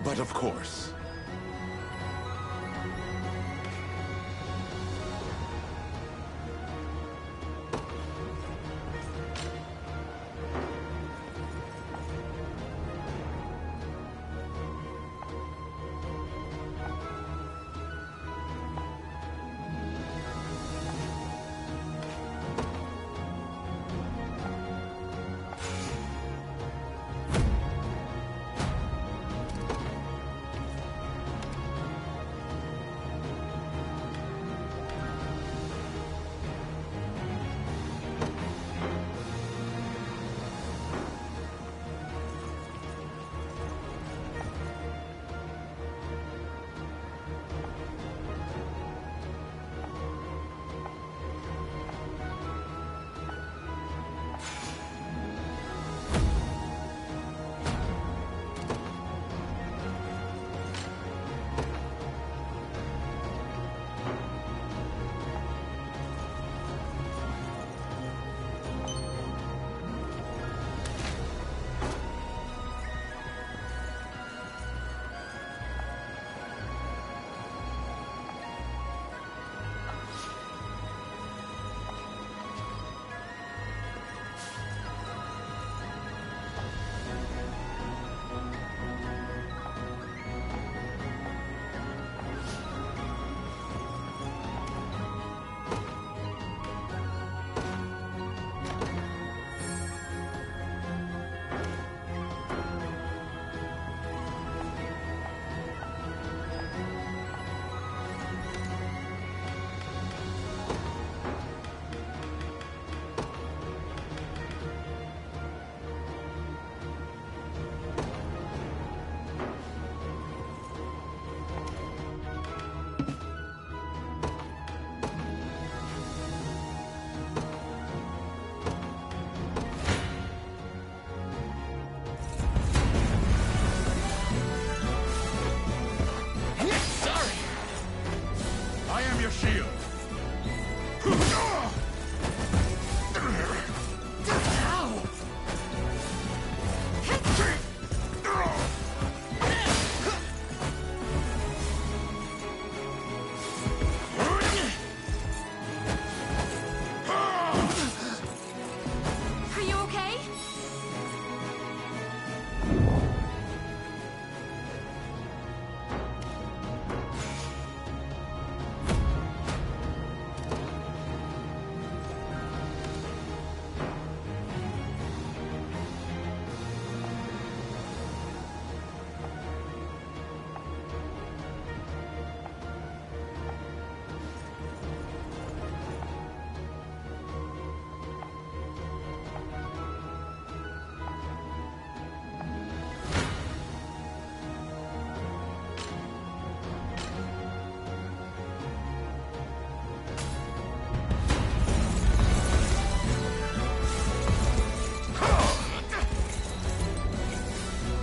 But of course, Are you okay?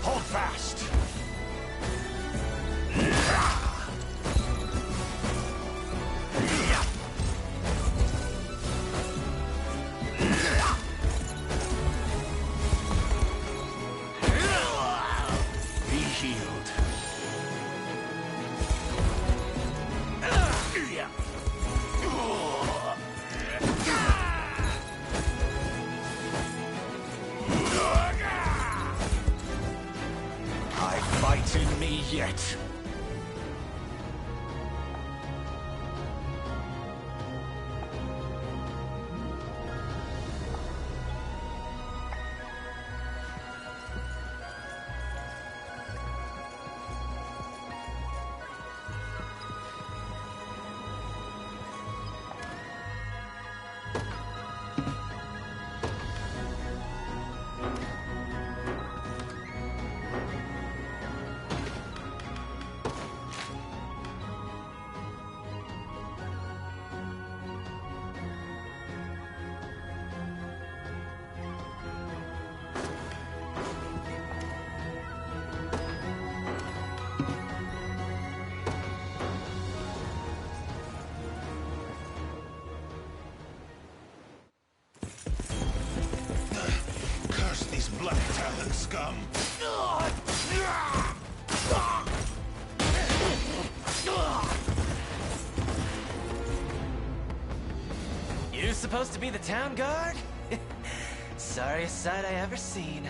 Hold fast! Be healed. I fight in me yet. Curse these Black Talon scum! You supposed to be the town guard? Sorriest sight I ever seen.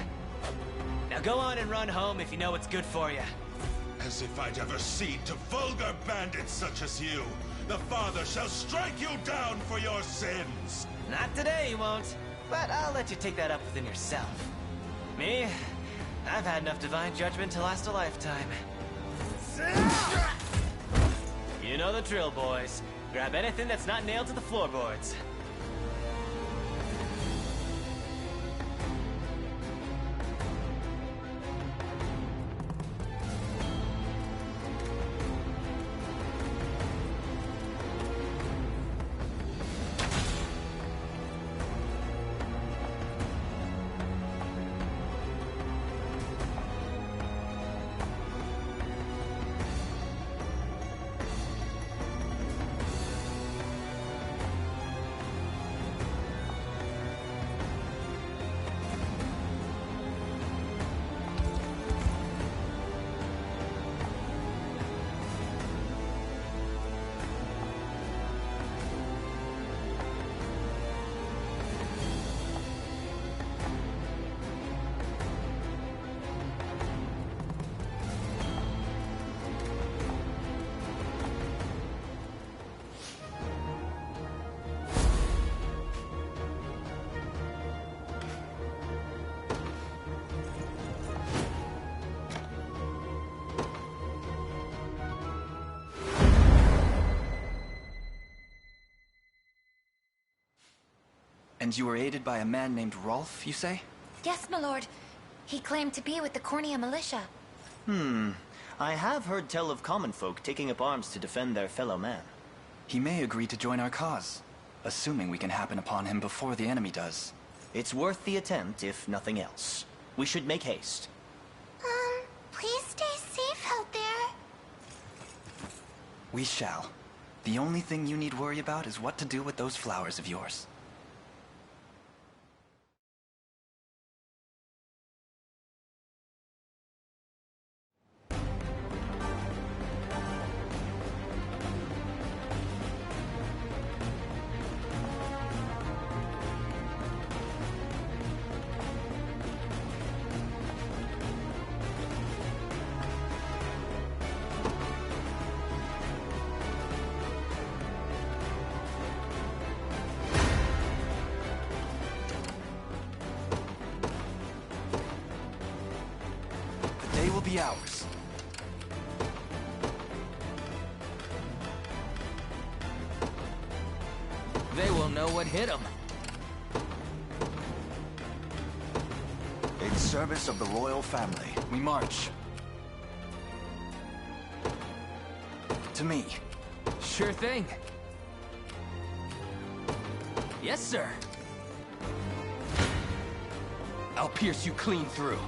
Now go on and run home if you know what's good for you. As if I'd ever cede to vulgar bandits such as you. The Father shall strike you down for your sins! Not today, you won't. But I'll let you take that up within yourself. Me? I've had enough divine judgment to last a lifetime. You know the drill, boys. Grab anything that's not nailed to the floorboards. And you were aided by a man named Rolf, you say? Yes, my lord. He claimed to be with the Cornea militia. I have heard tell of common folk taking up arms to defend their fellow man. He may agree to join our cause, assuming we can happen upon him before the enemy does. It's worth the attempt, if nothing else. We should make haste. Please stay safe out there. We shall. The only thing you need worry about is what to do with those flowers of yours. They will be ours. They will know what hit them. In service of the royal family, we march. To me. Sure thing. Yes, sir. I'll pierce you clean through.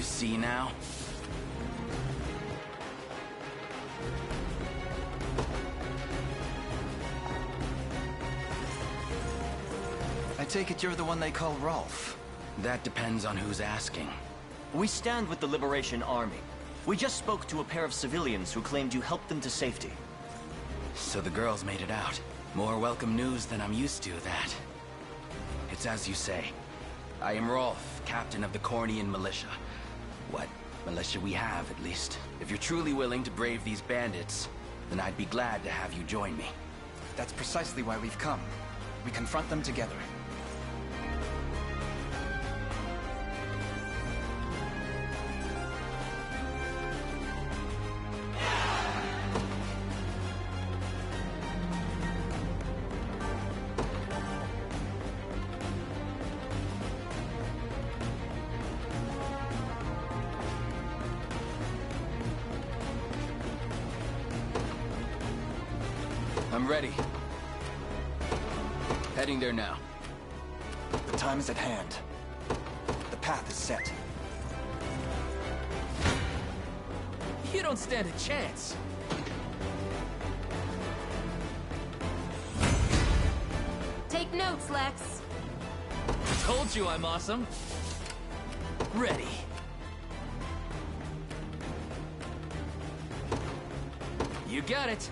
See now? I take it you're the one they call Rolf. That depends on who's asking. We stand with the Liberation Army. We just spoke to a pair of civilians who claimed you helped them to safety. So the girls made it out. More welcome news than I'm used to, that. It's as you say. I am Rolf, captain of the Cornian militia. What militia we have, at least. If you're truly willing to brave these bandits, then I'd be glad to have you join me. That's precisely why we've come. We confront them together. I'm ready. Heading there now. The time is at hand. The path is set. You don't stand a chance. Take notes, Lex. Told you I'm awesome. Ready. You got it.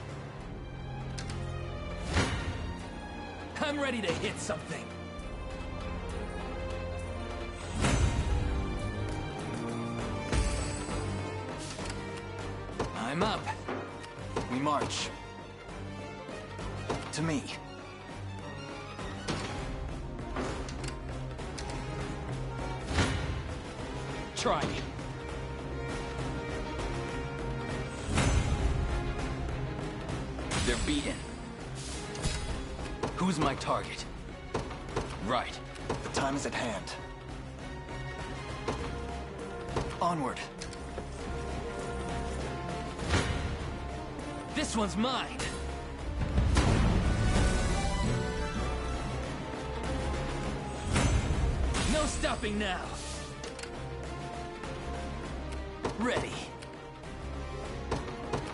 I'm ready to hit something. I'm up. We march. To me. Try me. They're beaten. Who's my target? Right. The time is at hand. Onward. This one's mine. No stopping now. Ready.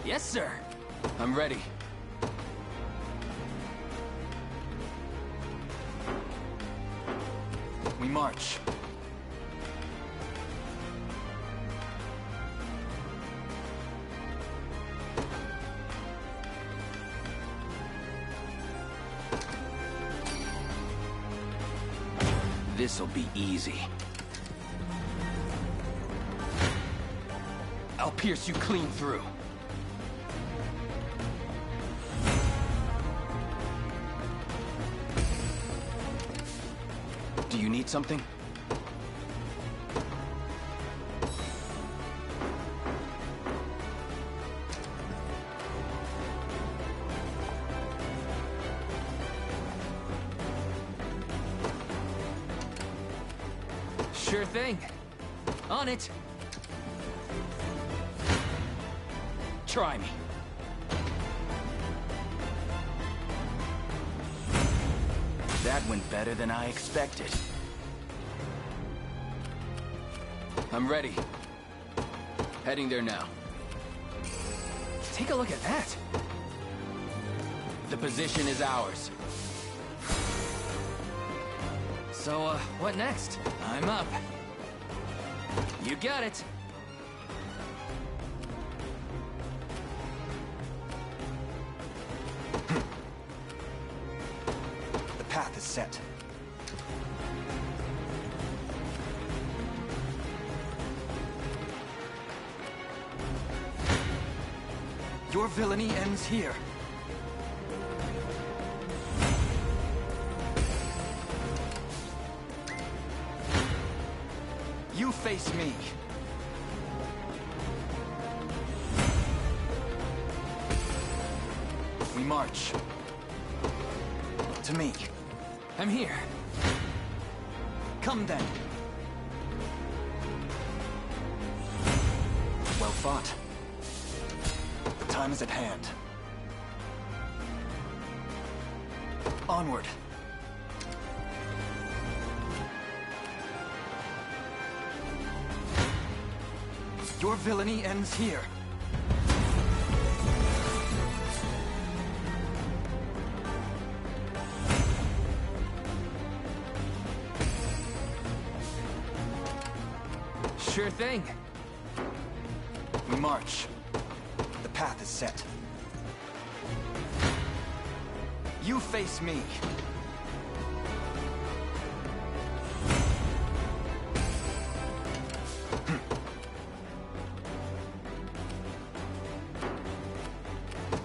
Yes, sir. I'm ready. We march. This'll be easy. I'll pierce you clean through. Do you need something? Sure thing. On it. Try me. That went better than I expected. I'm ready. Heading there now. Take a look at that. The position is ours. So, what next? I'm up. You got it. The path is set. Your villainy ends here. You face me. We march. To me. I'm here. Come then. Well fought. The time is at hand. Onward. Your villainy ends here. Sure thing. We march. The path is set. You face me.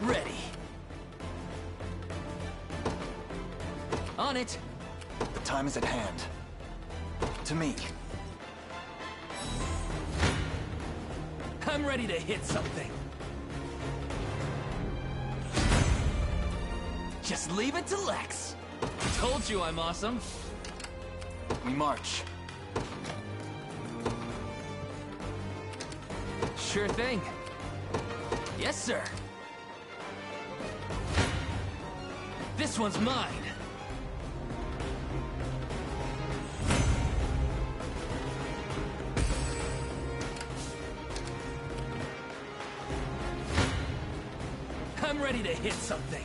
Ready. On it. The time is at hand. To me. I'm ready to hit something. Just leave it to Lex. Told you I'm awesome. We march. Sure thing. Yes, sir. This one's mine. I'm ready to hit something.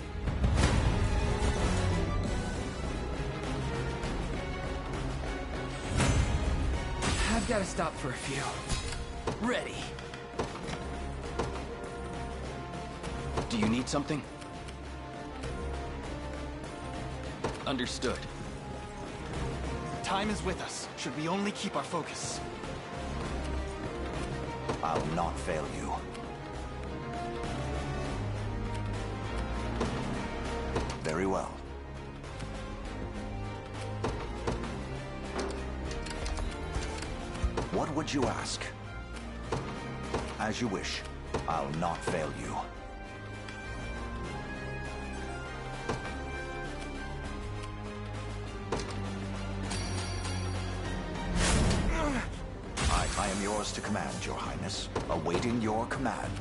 I've got to stop for a few. Ready. Do you need something? Understood. Time is with us, should we only keep our focus. I'll not fail you. Very well. What would you ask? As you wish. I'll not fail you. I am yours to command, Your Highness. Awaiting your command.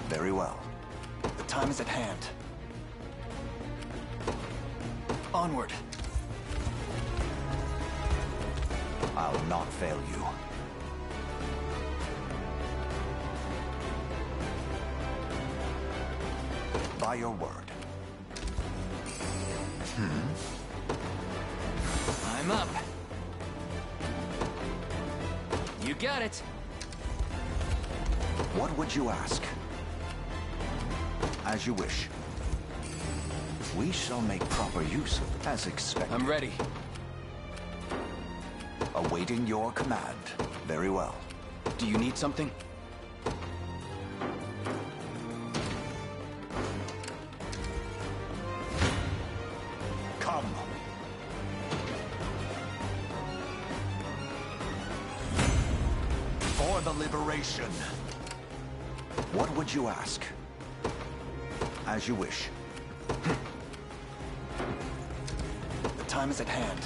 Very well. The time is at hand. Onward. I'll not fail you. By your word. I'm up. You got it. What would you ask? As you wish. We shall make proper use of it, as expected. I'm ready. Awaiting your command. Very well. Do you need something? Come. For the liberation. What would you ask? As you wish. The time is at hand.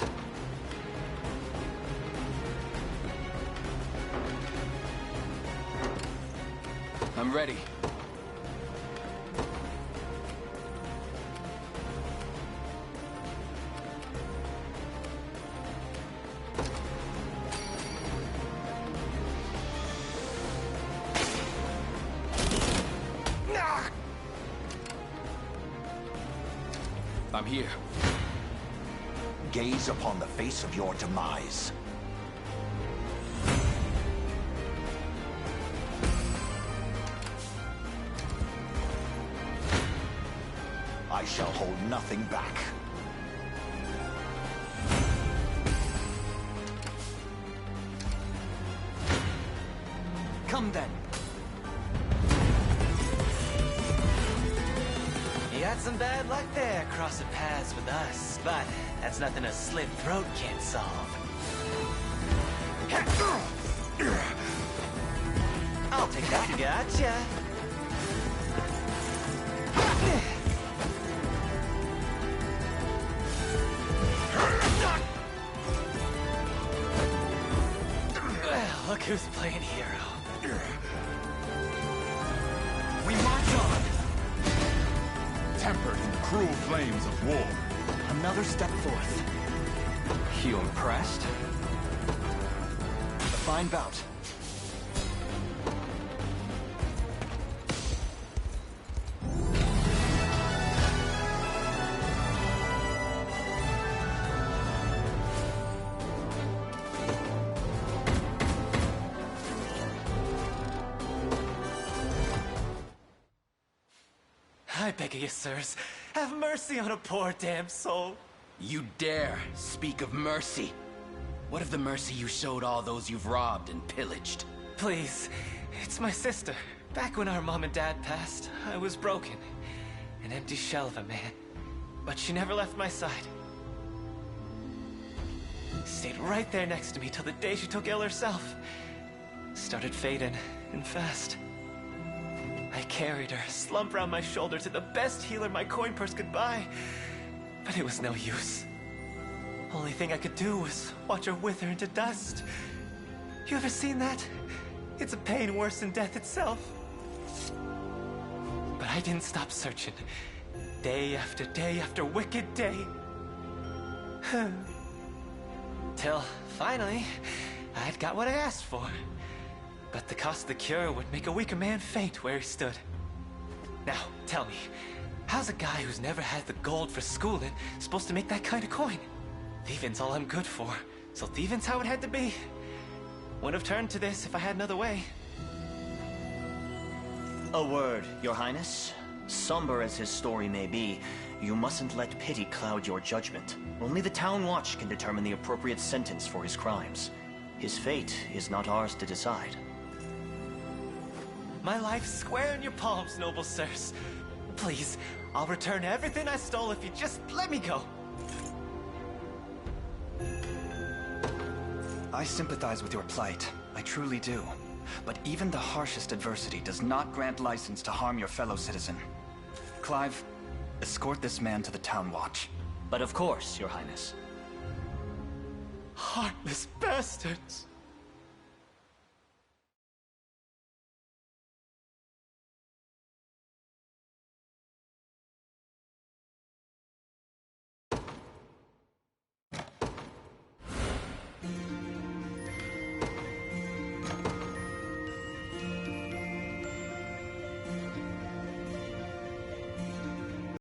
I'm ready. I'm here. Gaze upon the face of your demise. I shall hold nothing back. Come then. You got some bad luck there, crossing paths with us, but that's nothing a slit throat can't solve. I'll take that. Gotcha. Well, look who's playing hero. We march on, tempered in the cruel flames of war. Another step forth. You impressed? A fine bout. I beg of you, sirs, have mercy on a poor damn soul. You dare speak of mercy? What of the mercy you showed all those you've robbed and pillaged? Please, it's my sister. Back when our mom and dad passed, I was broken. An empty shell of a man. But she never left my side. Stayed right there next to me till the day she took ill herself. Started fading, and fast. I carried her, slumped around my shoulder to the best healer my coin purse could buy. But it was no use. Only thing I could do was watch her wither into dust. You ever seen that? It's a pain worse than death itself. But I didn't stop searching. Day after wicked day. Till, finally, I'd got what I asked for. But the cost of the cure would make a weaker man faint where he stood. Now, tell me, how's a guy who's never had the gold for schooling supposed to make that kind of coin? Thieving's all I'm good for, so thieving's how it had to be. Wouldn't have turned to this if I had another way. A word, Your Highness. Somber as his story may be, you mustn't let pity cloud your judgment. Only the Town Watch can determine the appropriate sentence for his crimes. His fate is not ours to decide. My life's square in your palms, noble sirs. Please, I'll return everything I stole if you just let me go. I sympathize with your plight. I truly do. But even the harshest adversity does not grant license to harm your fellow citizen. Clive, escort this man to the Town Watch. But of course, Your Highness. Heartless bastards!